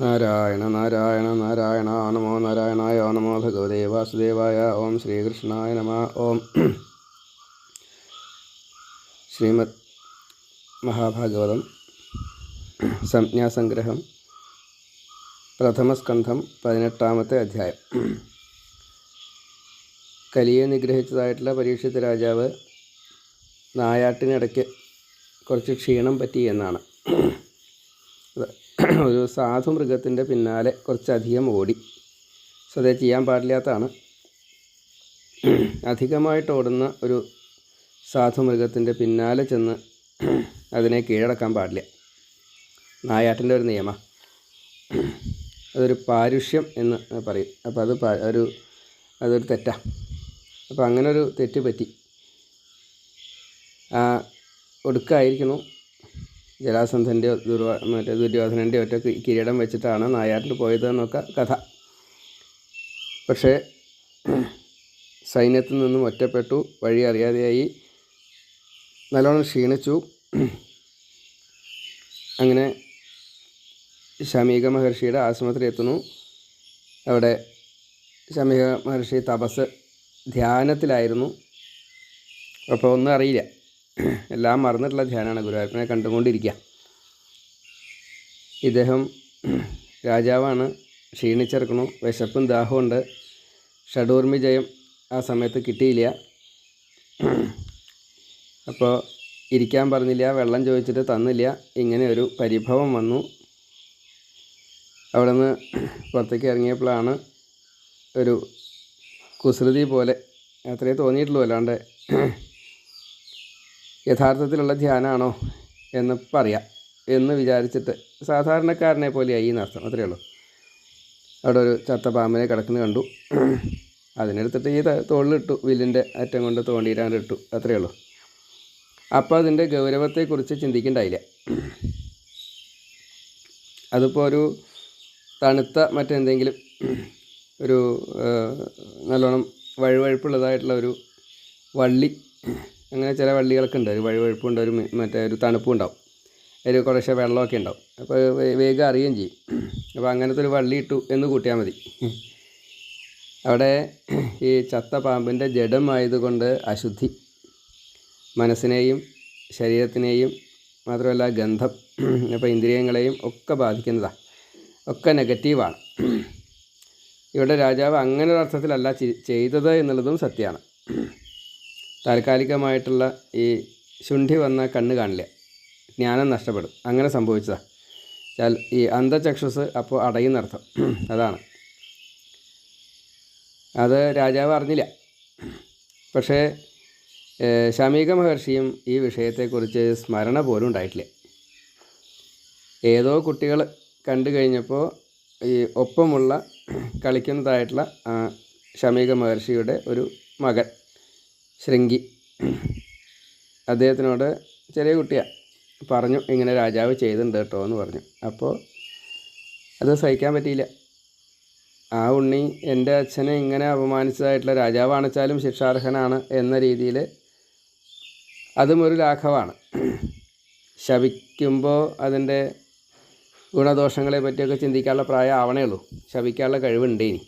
നാരായണ നാരായണ നാരായണ നമോ നാരായണായ നമോ ഭഗവതേ വാസുദേവായ. ഓം ശ്രീകൃഷ്ണായ നമ. ഓം ശ്രീമദ് മഹാഭാഗവതം സംജ്ഞാസംഗ്രഹം പ്രഥമസ്കന്ധം 18-ാമത്തെ അധ്യായം. കലിയെ നിഗ്രഹിച്ചതായിട്ടുള്ള പരീക്ഷിത് രാജാവ് നായാട്ടിനിടയ്ക്ക് കുറച്ച് ക്ഷീണം പറ്റി എന്നാണ്. ഒരു സാധു മൃഗത്തിൻ്റെ പിന്നാലെ കുറച്ചധികം ഓടി. അത് ചെയ്യാൻ പാടില്ലാത്തതാണ്. അധികമായിട്ട് ഓടുന്ന ഒരു സാധു മൃഗത്തിൻ്റെ പിന്നാലെ ചെന്ന് അതിനെ കീഴടക്കാൻ പാടില്ല. നായാട്ടിൻ്റെ ഒരു നിയമം. അതൊരു പാരുഷ്യം എന്ന് പറയും. അപ്പോൾ അതൊരു തെറ്റാണ്. അപ്പോൾ അങ്ങനൊരു തെറ്റ് പറ്റി. ഒടുക്കായിരിക്കണു ജരാസന്ധൻ്റെയോ ദുര്യോധനൻ്റെയോ ഒറ്റ കിരീടം വെച്ചിട്ടാണ് നായാട്ടിന് പോയതെന്നൊക്കെ കഥ. പക്ഷേ സൈന്യത്തിൽ നിന്നും ഒറ്റപ്പെട്ടു, വഴി അറിയാതെയായി, നല്ലോണം ക്ഷീണിച്ചു. അങ്ങനെ ശമീക മഹർഷിയുടെ ആശ്രമത്തിലെത്തുന്നു. അവിടെ ശമീക മഹർഷി ധ്യാനത്തിലായിരുന്നു. അപ്പോൾ ഒന്നും അറിയില്ല, എല്ലാം മറന്നിട്ടുള്ള ധ്യാനമാണ്. ഗുരുവായൂരപ്പനെ കണ്ടുകൊണ്ടിരിക്കുക. ഇദ്ദേഹം രാജാവാണ്, ക്ഷീണിച്ചിറക്കണു, വിശപ്പും ദാഹമുണ്ട്. ഷഡൂർമി ജയം ആ സമയത്ത് കിട്ടിയില്ല. അപ്പോൾ ഇരിക്കാൻ പറഞ്ഞില്ല, വെള്ളം ചോദിച്ചിട്ട് തന്നില്ല. ഇങ്ങനെ ഒരു പരിഭവം വന്നു. അവിടെ നിന്ന് പുറത്തേക്ക് ഇറങ്ങിയപ്പോഴാണ് ഒരു കുസൃതി പോലെ അത്രേ തോന്നിയിട്ടുള്ളൂ. അല്ലാണ്ട് യഥാർത്ഥത്തിലുള്ള ധ്യാനമാണോ എന്ന് പറയാം എന്ന് വിചാരിച്ചിട്ട് സാധാരണക്കാരനെ പോലെയായി എന്നർത്ഥം. അത്രയേ ഉള്ളൂ. അവിടെ ഒരു ചത്ത പാമ്പിനെ കിടക്കുന്നത് കണ്ടു. അതിനെടുത്തിട്ട് ഈ തോളിലിട്ടു, വില്ലിൻ്റെ അറ്റം കൊണ്ട് തോണ്ടിയിട്ടാണ്ടിട്ടു. അത്രയേ ഉള്ളൂ. അപ്പോൾ അതിൻ്റെ ഗൗരവത്തെക്കുറിച്ച് ചിന്തിക്കണ്ടായില്ല. അതിപ്പോൾ ഒരു തണുത്ത മറ്റെന്തെങ്കിലും ഒരു നല്ലോണം വഴുവഴുപ്പുള്ളതായിട്ടുള്ള ഒരു വള്ളി, അങ്ങനെ ചില വള്ളികളൊക്കെ ഉണ്ട്. ഒരു വഴുവഴുപ്പുണ്ട്, ഒരു തണുപ്പും ഉണ്ടാവും, ഒരു കുറേശ്ശെ വെള്ളമൊക്കെ ഉണ്ടാവും. അപ്പോൾ വേഗം അറിയുകയും ചെയ്യും. അപ്പോൾ അങ്ങനത്തെ ഒരു വള്ളി ഇട്ടു എന്ന് കൂട്ടിയാൽ മതി. അവിടെ ഈ ചത്ത പാമ്പിൻ്റെ ജഡമായതുകൊണ്ട് അശുദ്ധി മനസ്സിനെയും ശരീരത്തിനെയും മാത്രമല്ല ഗന്ധം, അപ്പോൾ ഇന്ദ്രിയങ്ങളെയും ഒക്കെ ബാധിക്കുന്നതാണ്. ഒക്കെ നെഗറ്റീവാണ്. ഇവിടെ രാജാവ് അങ്ങനെ ഒരു അർത്ഥത്തിലല്ല ചെയ്തത് എന്നുള്ളതും സത്യമാണ്. താൽക്കാലികമായിട്ടുള്ള ഈ ശുണ്ഠി വന്ന കണ്ണ് കാണില്ല, ജ്ഞാനം നഷ്ടപ്പെടും. അങ്ങനെ സംഭവിച്ചതാണ്. ഈ അന്ധചക്ഷുസ് അപ്പോൾ അടയുന്നർത്ഥം. അതാണ്. അത് രാജാവ് അറിഞ്ഞില്ല. പക്ഷേ ശമീക മഹർഷിയും ഈ വിഷയത്തെക്കുറിച്ച് സ്മരണ പോലും ഉണ്ടായിട്ടില്ല. ഏതോ കുട്ടികൾ കണ്ടു കഴിഞ്ഞപ്പോൾ ഈ ഒപ്പമുള്ള കളിക്കുന്നതായിട്ടുള്ള ശമീക മഹർഷിയുടെ ഒരു മകൻ ശൃംഗി അദ്ദേഹത്തിനോട്, ചെറിയ കുട്ടിയാണ്, പറഞ്ഞു ഇങ്ങനെ രാജാവ് ചെയ്തിട്ടുണ്ട് കേട്ടോ എന്ന് പറഞ്ഞു. അപ്പോൾ അത് സഹിക്കാൻ പറ്റിയില്ല. ആ ഉണ്ണി എൻ്റെ അച്ഛനെ ഇങ്ങനെ അപമാനിച്ചതായിട്ടുള്ള രാജാവാണെച്ചാലും ശിക്ഷാർഹനാണ് എന്ന രീതിയിൽ അതും ഒരു ലാഘവമാണ്. ശപിക്കുമ്പോൾ അതിൻ്റെ ഗുണദോഷങ്ങളെ പറ്റിയൊക്കെ ചിന്തിക്കാനുള്ള പ്രായം ആവണേ ഉള്ളൂ. ശപിക്കാനുള്ള കഴിവുണ്ട്. ഇനി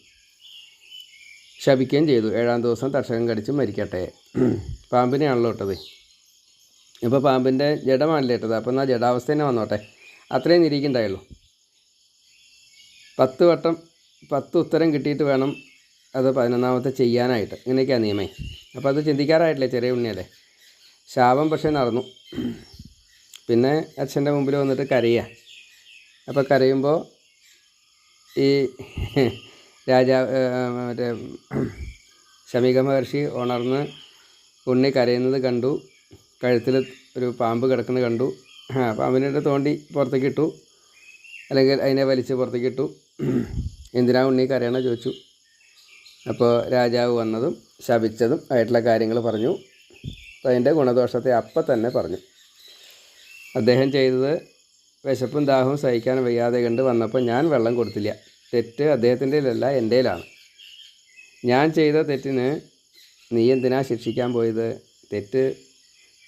ശപിക്കുകയും ചെയ്തു. 7-ാം ദിവസം തക്ഷകൻ കടിച്ച് മരിക്കട്ടെ. പാമ്പിനെയാണല്ലോ ഇട്ടത്. ഇപ്പോൾ പാമ്പിൻ്റെ ജഡമാണല്ലേ ഇട്ടത്. അപ്പോൾ എന്നാൽ ജഡാവസ്ഥ തന്നെ വന്നോട്ടെ, അത്രയും നിരീക്കുണ്ടായുള്ളൂ. 10 വട്ടം 10 ഉത്തരം കിട്ടിയിട്ട് വേണം അത് 11-ാമത്തെ ചെയ്യാനായിട്ട്. ഇങ്ങനെയൊക്കെയാണ് നിയമം. അപ്പോൾ അത് ചിന്തിക്കാറായിട്ടില്ലേ, ചെറിയ ഉണ്ണിയല്ലേ. ശാപം പക്ഷേ നടന്നു. പിന്നെ അച്ഛൻ്റെ മുമ്പിൽ വന്നിട്ട് കരയുക. അപ്പോൾ കരയുമ്പോൾ ഈ മറ്റേ ശമീക മഹർഷി ഉണർന്ന് ഉണ്ണി കരയുന്നത് കണ്ടു. കഴുത്തിൽ ഒരു പാമ്പ് കിടക്കുന്നത് കണ്ടു. പാമ്പിനെ തോണ്ടി പുറത്തേക്ക് ഇട്ടു, അല്ലെങ്കിൽ അതിനെ വലിച്ച് പുറത്തേക്ക് ഇട്ടു. എന്തിനാ ഉണ്ണി കരയണ ചോദിച്ചു. അപ്പോൾ രാജാവ് വന്നതും ശപിച്ചതും ആയിട്ടുള്ള കാര്യങ്ങൾ പറഞ്ഞു. അപ്പോൾ അതിൻ്റെ ഗുണദോഷത്തെ അപ്പം തന്നെ പറഞ്ഞു. അദ്ദേഹം ചെയ്തത് വിശപ്പും ദാഹവും സഹിക്കാൻ വയ്യാതെ കണ്ട് വന്നപ്പോൾ ഞാൻ വെള്ളം കൊടുത്തില്ല. തെറ്റ് അദ്ദേഹത്തിൻ്റെയിലല്ല, എൻ്റെയിലാണ്. ഞാൻ ചെയ്ത തെറ്റിന് നീ എന്തിനാ ശിക്ഷിക്കാൻ പോയത്?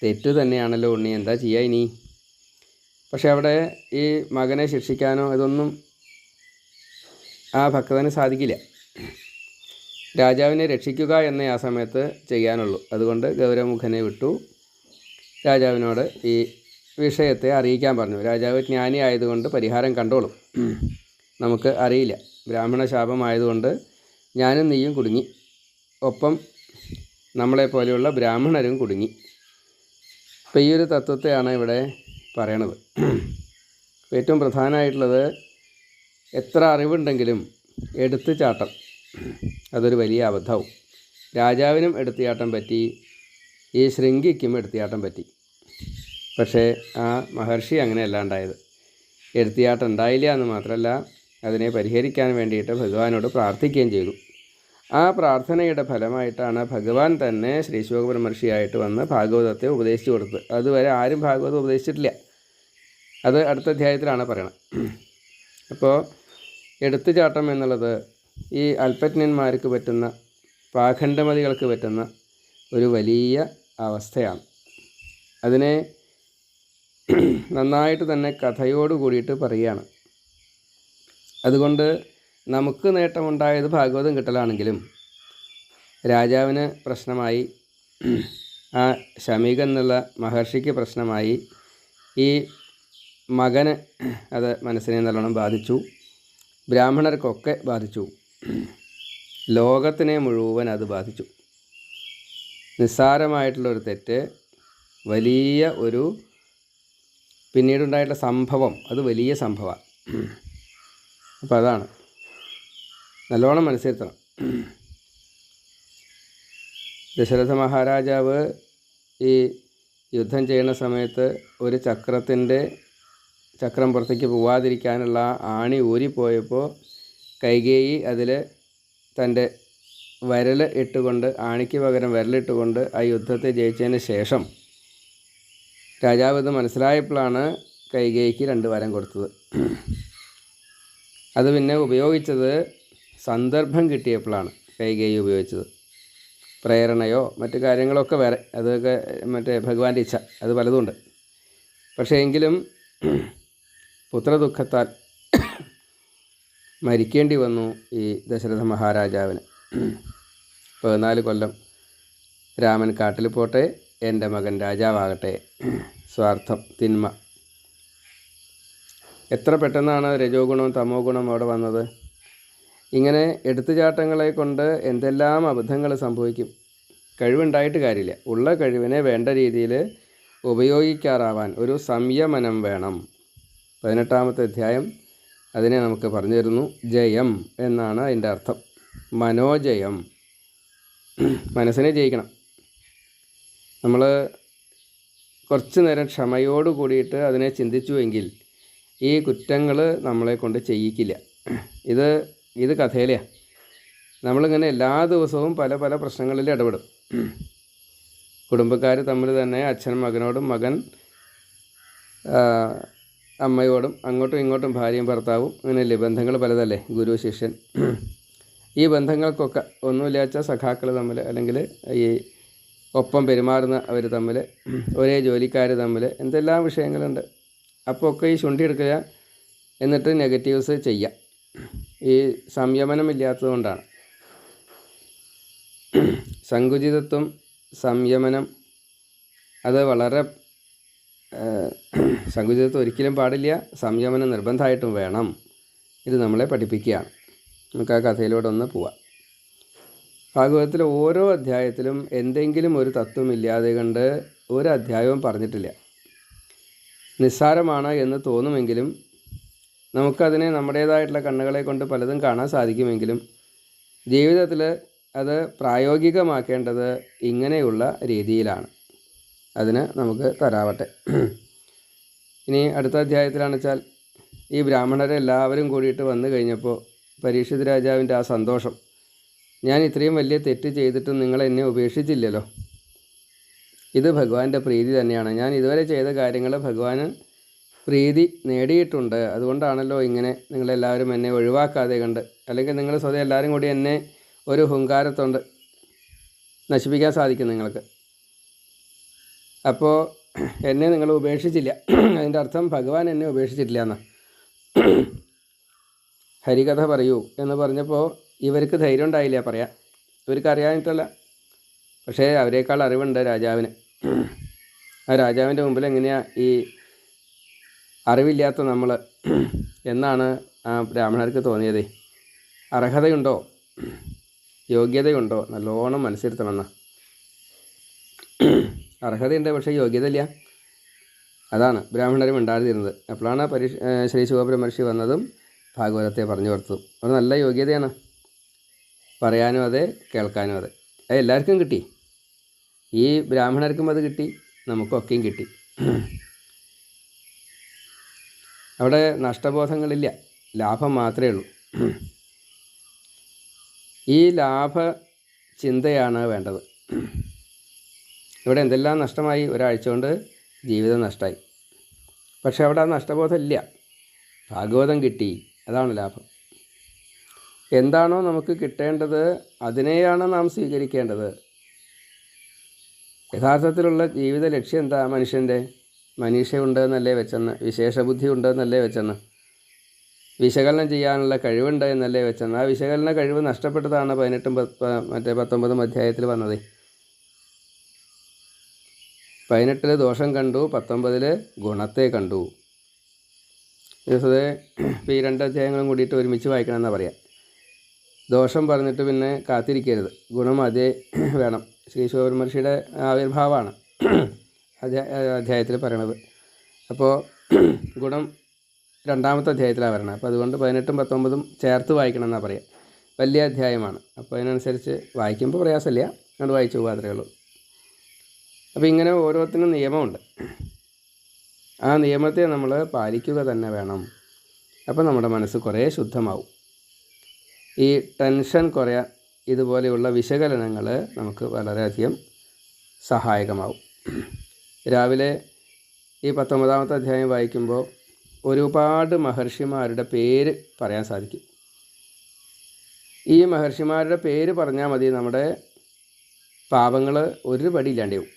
തെറ്റ് തന്നെയാണല്ലോ ഉണ്ണി, എന്താ ചെയ്യുക ഇനി? പക്ഷെ അവിടെ ഈ മകനെ ശിക്ഷിക്കാനോ ഇതൊന്നും ആ ഭക്തന് സാധിക്കില്ല. രാജാവിനെ രക്ഷിക്കുക എന്നേ ആ സമയത്ത് ചെയ്യാനുള്ളൂ. അതുകൊണ്ട് ഗൗരമുഖനെ വിട്ടു രാജാവിനോട് ഈ വിഷയത്തെ അറിയിക്കാൻ പറഞ്ഞു. രാജാവ് ജ്ഞാനി ആയതുകൊണ്ട് പരിഹാരം കണ്ടോളും. നമുക്ക് അറിയില്ല. ബ്രാഹ്മണ ശാപമായതുകൊണ്ട് ഞാനും നീയും കുടുങ്ങി, ഒപ്പം നമ്മളെപ്പോലെയുള്ള ബ്രാഹ്മണരും കുടുങ്ങി. അപ്പോൾ ഈ ഒരു തത്വത്തെയാണ് ഇവിടെ പറയണത്. ഏറ്റവും പ്രധാനമായിട്ടുള്ളത്, എത്ര അറിവുണ്ടെങ്കിലും എടുത്തുചാട്ടം അതൊരു വലിയ അബദ്ധവും. രാജാവിനും എടുത്തുചാട്ടം പറ്റി, ഈ ശൃംഗിക്കും എടുത്തുചാട്ടം പറ്റി. പക്ഷേ ആ മഹർഷി അങ്ങനെയല്ല ഉണ്ടായത്. എടുത്തുചാട്ടം ഉണ്ടായില്ല എന്ന് മാത്രമല്ല, അതിനെ പരിഹരിക്കാൻ വേണ്ടിയിട്ട് ഭഗവാനോട് പ്രാർത്ഥിക്കുകയും ചെയ്തു. ആ പ്രാർത്ഥനയുടെ ഫലമായിട്ടാണ് ഭഗവാൻ തന്നെ ശ്രീ ശുകബ്രഹ്മർഷിയായിട്ട് വന്ന് ഭാഗവതത്തെ ഉപദേശിച്ചു കൊടുത്തത്. അതുവരെ ആരും ഭാഗവതം ഉപദേശിച്ചിട്ടില്ല. അത് അടുത്ത അധ്യായത്തിലാണ് പറയണത്. അപ്പോൾ എടുത്തുചാട്ടം എന്നുള്ളത് ഈ അല്പജ്ഞന്മാർക്ക് പറ്റുന്ന, പാഖണ്ഡമതികൾക്ക് പറ്റുന്ന ഒരു വലിയ അവസ്ഥയാണ്. അതിനെ നന്നായിട്ട് തന്നെ കഥയോട് കൂടിയിട്ട് പറയുകയാണ്. അതുകൊണ്ട് നമുക്ക് നേട്ടമുണ്ടായത് ഭാഗവതം കിട്ടലാണെങ്കിലും രാജാവിന് പ്രശ്നമായി, ആ ശമീകൻ എന്നുള്ള മഹർഷിക്ക് പ്രശ്നമായി, ഈ മകന് അത് മനസ്സിനെ നല്ലോണം ബാധിച്ചു, ബ്രാഹ്മണർക്കൊക്കെ ബാധിച്ചു, ലോകത്തിനെ മുഴുവൻ അത് ബാധിച്ചു. നിസ്സാരമായിട്ടുള്ളൊരു തെറ്റ് വലിയ ഒരു പിന്നീടുണ്ടായിട്ടുള്ള സംഭവം, അത് വലിയ സംഭവമാണ്. അപ്പോൾ അതാണ് നല്ലോണം മനസ്സിരുത്തണം. ദശരഥ മഹാരാജാവ് ഈ യുദ്ധം ചെയ്യുന്ന സമയത്ത് ഒരു ചക്രം പുറത്തേക്ക് പോവാതിരിക്കാനുള്ള ആണി ഊരിപ്പോയപ്പോൾ കൈകേയി അതിൽ തൻ്റെ വിരൽ ഇട്ടുകൊണ്ട്, ആണിക്ക് പകരം വിരലിട്ടുകൊണ്ട് ആ യുദ്ധത്തെ ജയിച്ചതിന് ശേഷം രാജാവ് ഇത് മനസ്സിലായപ്പോഴാണ് കൈകേയിക്ക് 2 വരം കൊടുത്തത്. അത് പിന്നെ ഉപയോഗിച്ചത് സന്ദർഭം കിട്ടിയപ്പോഴാണ് കൈകേയി ഉപയോഗിച്ചത്. പ്രേരണയോ മറ്റു കാര്യങ്ങളൊക്കെ വേറെ, അതൊക്കെ മറ്റേ ഭഗവാന്റെ ഇച്ഛ, അത് പലതുമുണ്ട്. പക്ഷേ എങ്കിലും പുത്രദുഃഖത്താൽ മരിക്കേണ്ടി വന്നു ഈ ദശരഥ മഹാരാജാവിന്. 14 കൊല്ലം രാമൻ കാട്ടിൽ പോട്ടെ, എൻ്റെ മകൻ രാജാവാകട്ടെ. സ്വാർത്ഥം, തിന്മ. എത്ര പെട്ടെന്നാണ് രജോ ഗുണവും തമോ ഗുണവും അവിടെ വന്നത്. ഇങ്ങനെ എടുത്തുചാട്ടങ്ങളെ കൊണ്ട് എന്തെല്ലാം അബദ്ധങ്ങൾ സംഭവിക്കും. കഴിവുണ്ടായിട്ട് കാര്യമില്ല. ഉള്ള കഴിവിനെ വേണ്ട രീതിയിൽ ഉപയോഗിക്കാറാവാൻ ഒരു സംയമനം വേണം. 18-ാമത്തെ അധ്യായം അതിനെ നമുക്ക് പറഞ്ഞു തരുന്നു. ജയം എന്നാണ് അതിൻ്റെ അർത്ഥം. മനോജയം. മനസ്സിനെ ജയിക്കണം. നമ്മൾ കുറച്ച് നേരം ക്ഷമയോട് കൂടിയിട്ട് അതിനെ ചിന്തിച്ചുവെങ്കിൽ ഈ കുറ്റങ്ങൾ നമ്മളെ കൊണ്ട് ചെയ്യിക്കില്ല. ഇത് കഥയിലെയാണ്. നമ്മളിങ്ങനെ എല്ലാ ദിവസവും പല പല പ്രശ്നങ്ങളിൽ ഇടപെടും. കുടുംബക്കാർ തമ്മിൽ തന്നെ, അച്ഛൻ മകനോടും, മകൻ അമ്മയോടും, അങ്ങോട്ടും ഇങ്ങോട്ടും ഭാര്യയും ഭർത്താവും, അങ്ങനെയല്ലേ ബന്ധങ്ങൾ പലതല്ലേ, ഗുരു ശിഷ്യൻ. ഈ ബന്ധങ്ങൾക്കൊക്കെ ഒന്നുമില്ലാച്ച സഖാക്കൾ തമ്മിൽ, അല്ലെങ്കിൽ ഈ ഒപ്പം പെരുമാറുന്ന അവർ തമ്മിൽ, ഒരേ ജോലിക്കാർ തമ്മിൽ, എന്തെല്ലാം വിഷയങ്ങളുണ്ട്. അപ്പോൾ ഒക്കെ ഈ ശുണ്ഠി എടുക്കുക, എന്നിട്ട് നെഗറ്റീവ്സ് ചെയ്യുക. ഈ സംയമനമില്ലാത്തത് കൊണ്ടാണ്. സങ്കുചിതത്വം, സംയമനം, അത് വളരെ സങ്കുചിതത്വം ഒരിക്കലും പാടില്ല. സംയമനം നിർബന്ധമായിട്ടും വേണം. ഇത് നമ്മളെ പഠിപ്പിക്കുകയാണ്. നമുക്ക് ആ കഥയിലൂടെ ഒന്ന് പോവാം. ഭാഗവതത്തിലെ ഓരോ അധ്യായത്തിലും എന്തെങ്കിലും ഒരു തത്വമില്ലാതെ കണ്ട് ഒരു അധ്യായവും പറഞ്ഞിട്ടില്ല. നിസ്സാരമാണ് എന്ന് തോന്നുമെങ്കിലും നമുക്കതിനെ നമ്മുടേതായിട്ടുള്ള കണ്ണുകളെ കൊണ്ട് പലതും കാണാൻ സാധിക്കുമെങ്കിലും ജീവിതത്തിൽ അത് പ്രായോഗികമാക്കേണ്ടത് ഇങ്ങനെയുള്ള രീതിയിലാണ്. അതിന് നമുക്ക് തരാവട്ടെ. ഇനി അടുത്ത അധ്യായത്തിലാണെന്ന് വെച്ചാൽ ഈ ബ്രാഹ്മണരെ എല്ലാവരും കൂടിയിട്ട് വന്നു കഴിഞ്ഞപ്പോൾ പരീക്ഷിത് രാജാവിൻ്റെ ആ സന്തോഷം, ഞാൻ ഇത്രയും വലിയ തെറ്റ് ചെയ്തിട്ടും നിങ്ങൾ എന്നെ ഉപേക്ഷിച്ചില്ലല്ലോ. ഇത് ഭഗവാന്റെ പ്രീതി തന്നെയാണ്. ഞാൻ ഇതുവരെ ചെയ്ത കാര്യങ്ങൾ ഭഗവാന് പ്രീതി നേടിയിട്ടുണ്ട്. അതുകൊണ്ടാണല്ലോ ഇങ്ങനെ നിങ്ങളെല്ലാവരും എന്നെ ഒഴിവാക്കാതെ കണ്ട്, അല്ലെങ്കിൽ നിങ്ങൾ സ്വതം എല്ലാവരും കൂടി എന്നെ ഒരു ഹുങ്കാരത്തോണ്ട് നശിപ്പിക്കാൻ സാധിക്കും നിങ്ങൾക്ക്. അപ്പോൾ എന്നെ നിങ്ങൾ ഉപേക്ഷിച്ചില്ല. അതിൻ്റെ അർത്ഥം ഭഗവാൻ എന്നെ ഉപേക്ഷിച്ചിട്ടില്ല എന്നാണ്. ഹരികഥ പറയൂ എന്ന് പറഞ്ഞപ്പോൾ ഇവർക്ക് ധൈര്യം ഉണ്ടായില്ല പറയാം. ഇവർക്ക് അറിയാനിട്ടല്ല, പക്ഷേ അവരെക്കാൾ അറിവുണ്ട് രാജാവിന്. ആ രാജാവിൻ്റെ മുമ്പിൽ എങ്ങനെയാണ് ഈ അറിവില്ലാത്ത നമ്മൾ എന്നാണ് ആ ബ്രാഹ്മണർക്ക് തോന്നിയത്. അർഹതയുണ്ടോ, യോഗ്യതയുണ്ടോ, നല്ലോണം മനസ്സിരുത്തണമെന്ന്. അർഹതയുണ്ട്, പക്ഷേ യോഗ്യത ഇല്ല. അതാണ് ബ്രാഹ്മണർ മിണ്ടാതിരുന്നത്. അപ്പോഴാണ് ശ്രീ ശുകബ്രഹ്മർഷി വന്നതും ഭാഗവതത്തെ പറഞ്ഞു കൊടുത്തതും. അത് നല്ല യോഗ്യതയാണ്, പറയാനും അതെ കേൾക്കാനും അതെ. അത് എല്ലാവർക്കും കിട്ടി. ഈ ബ്രാഹ്മണർക്കും അത് കിട്ടി, നമുക്കൊക്കെയും കിട്ടി. അവിടെ നഷ്ടബോധങ്ങളില്ല, ലാഭം മാത്രമേ ഉള്ളൂ. ഈ ലാഭ ചിന്തയാണ് വേണ്ടത്. ഇവിടെ എന്തെല്ലാം നഷ്ടമായി, ഒരാഴ്ച കൊണ്ട് ജീവിതം നഷ്ടമായി. പക്ഷെ അവിടെ ആ നഷ്ടബോധം ഇല്ല, ഭാഗവതം കിട്ടി, അതാണ് ലാഭം. എന്താണോ നമുക്ക് കിട്ടേണ്ടത് അതിനെയാണ് നാം സ്വീകരിക്കേണ്ടത്. യഥാർത്ഥത്തിലുള്ള ജീവിത ലക്ഷ്യം എന്താ? മനുഷ്യൻ്റെ മനീഷയുണ്ടെന്നല്ലേ വെച്ചെന്ന്, വിശേഷബുദ്ധി ഉണ്ടെന്നല്ലേ വെച്ചെന്ന്, വിശകലനം ചെയ്യാനുള്ള കഴിവുണ്ട് എന്നല്ലേ വെച്ചെന്ന്. ആ വിശകലന കഴിവ് നഷ്ടപ്പെട്ടതാണ് 19 അധ്യായത്തിൽ വന്നത്. 18 ദോഷം കണ്ടു, 19 ഗുണത്തെ കണ്ടു. ദിവസത്തെ ഇപ്പോൾ ഈ 2 അധ്യായങ്ങളും കൂടിയിട്ട് ഒരുമിച്ച് വായിക്കണമെന്നാണ് പറയാം. ദോഷം പറഞ്ഞിട്ട് പിന്നെ കാത്തിരിക്കരുത്, ഗുണം അതേ വേണം. ശ്രീ ശുകബ്രഹ്മർഷിയുടെ ആവിർഭാവമാണ് അധ്യായത്തിൽ പറയണത്. അപ്പോൾ ഗുണം 2ാമത്തെ അധ്യായത്തിലാണ് പറയണത്. അപ്പോൾ അതുകൊണ്ട് 18ഉം 19ഉം ചേർത്ത് വായിക്കണം എന്നാണ് പറയുക. വലിയ അധ്യായമാണ്, അപ്പോൾ അതിനനുസരിച്ച് വായിക്കുമ്പോൾ പ്രയാസമില്ല, അതുകൊണ്ട് വായിച്ചു പോകുക, അത്രയേ ഉള്ളൂ. അപ്പോൾ ഇങ്ങനെ ഓരോത്തിനും നിയമമുണ്ട്. ആ നിയമത്തെ നമ്മൾ പാലിക്കുക തന്നെ വേണം. അപ്പോൾ നമ്മുടെ മനസ്സ് കുറേ ശുദ്ധമാവും. ഈ ടെൻഷൻ കുറയാൻ ഇതുപോലെയുള്ള വിശകലനങ്ങൾ നമുക്ക് വളരെയധികം സഹായകമാവും. രാവിലെ ഈ 19ാമത്തെ അധ്യായം വായിക്കുമ്പോൾ ഒരുപാട് മഹർഷിമാരുടെ പേര് പറയാൻ സാധിക്കും. ഈ മഹർഷിമാരുടെ പേര് പറഞ്ഞാൽ മതി, നമ്മുടെ പാപങ്ങൾ ഒരു പടി ഇല്ലാണ്ടാവും.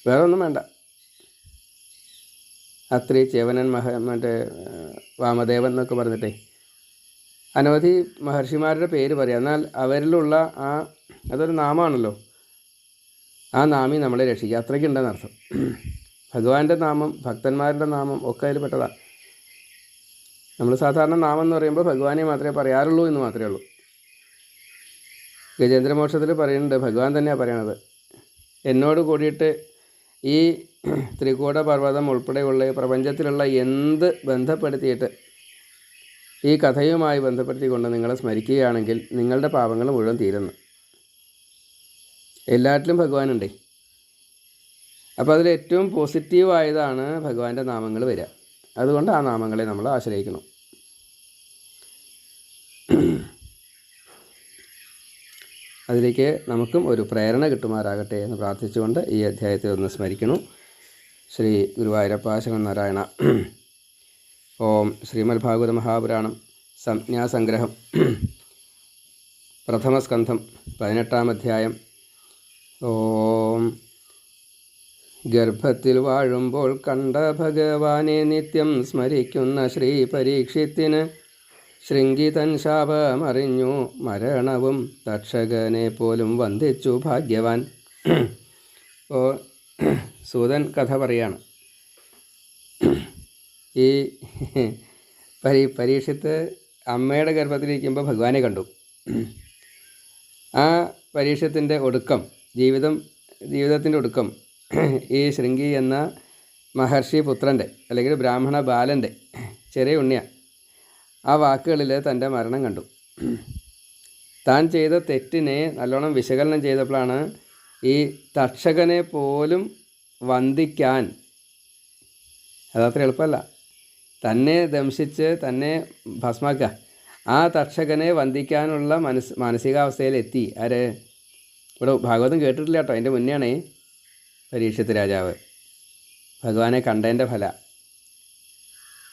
വേറെ ഒന്നും വേണ്ട. അത്രി, ച്യവനൻ, വാമദേവൻ എന്നൊക്കെ പറഞ്ഞിട്ടേ അനവധി മഹർഷിമാരുടെ പേര് പറയാം. എന്നാൽ അവരിലുള്ള അതൊരു നാമമാണല്ലോ, ആ നാമി നമ്മളെ രക്ഷിക്കുക, അത്രയ്ക്കുണ്ടെന്ന് അർത്ഥം. ഭഗവാന്റെ നാമം, ഭക്തന്മാരുടെ നാമം ഒക്കെ അതിൽ പെട്ടതാണ്. നമ്മൾ സാധാരണ നാമം എന്ന് പറയുമ്പോൾ ഭഗവാനെ മാത്രമേ പറയാറുള്ളൂ എന്ന് മാത്രമേ ഉള്ളൂ. ഗജേന്ദ്രമോക്ഷത്തിൽ പറയുന്നുണ്ട്, ഭഗവാൻ തന്നെയാണ് പറയണത്, എന്നോട് കൂടിയിട്ട് ഈ ത്രികൂട പർവ്വതം ഉൾപ്പെടെയുള്ള പ്രപഞ്ചത്തിലുള്ള എന്ത് ബന്ധപ്പെടുത്തിയിട്ട് ഈ കഥയുമായി ബന്ധപ്പെടുത്തിക്കൊണ്ട് നിങ്ങളെ സ്മരിക്കുകയാണെങ്കിൽ നിങ്ങളുടെ പാപങ്ങൾ മുഴുവൻ തീരുന്നു. എല്ലാറ്റിലും ഭഗവാനുണ്ടേ. അപ്പോൾ അതിൽ ഏറ്റവും പോസിറ്റീവായതാണ് ഭഗവാന്റെ നാമങ്ങൾ വരിക. അതുകൊണ്ട് ആ നാമങ്ങളെ നമ്മൾ ആശ്രയിക്കണം. അതിലേക്ക് നമുക്കും ഒരു പ്രേരണ കിട്ടുമാറാകട്ടെ എന്ന് പ്രാർത്ഥിച്ചുകൊണ്ട് ഈ അധ്യായത്തെ ഒന്ന് സ്മരിക്കുന്നു. ശ്രീ ഗുരുവായൂരപ്പ ശരണനാരായണ. ഓം ശ്രീമദ് ഭാഗവത മഹാപുരാണം സംജ്ഞാസംഗ്രഹം പ്രഥമസ്കന്ധം 18ാം അധ്യായം. ഓം ഗർഭത്തിൽ വാഴുമ്പോൾ കണ്ട ഭഗവാനെ നിത്യം സ്മരിക്കുന്ന ശ്രീ പരീക്ഷിത്തിന് ശൃംഗിതൻ ശാപമറിഞ്ഞു മരണവും തക്ഷകനെ പോലും വന്ദിച്ചു ഭാഗ്യവാൻ. അപ്പോൾ സൂതൻ കഥ പറയാണ്. ഈ പരീക്ഷിത്ത് അമ്മയുടെ ഗർഭത്തിലിരിക്കുമ്പോൾ ഭഗവാനെ കണ്ടു. ആ പരീക്ഷത്തിൻ്റെ ഒടുക്കം, ജീവിതത്തിൻ്റെ ഒടുക്കം ഈ ശൃംഗി എന്ന മഹർഷി പുത്രൻ്റെ അല്ലെങ്കിൽ ബ്രാഹ്മണ ബാലൻ്റെ ചെറിയ ഉണ്ണിയ ആ വാക്കുകളിൽ തൻ്റെ മരണം കണ്ടു. താൻ ചെയ്ത തെറ്റിനെ നല്ലോണം വിശകലനം ചെയ്തപ്പോഴാണ് ഈ തക്ഷകനെ പോലും വന്ദിക്കാൻ, അതത്ര എളുപ്പമല്ല, തന്നെ ദംശിച്ച് തന്നെ ഭസ്മാക്കുക, ആ തക്ഷകനെ വന്ദിക്കാനുള്ള മാനസികാവസ്ഥയിലെത്തി. ആര്? ഇവിടെ ഭാഗവതം കേട്ടിട്ടില്ല കേട്ടോ, അതിൻ്റെ മുന്നെയാണ് പരീക്ഷിത്ത് രാജാവ് ഭഗവാനെ കണ്ടതിൻ്റെ ഫല.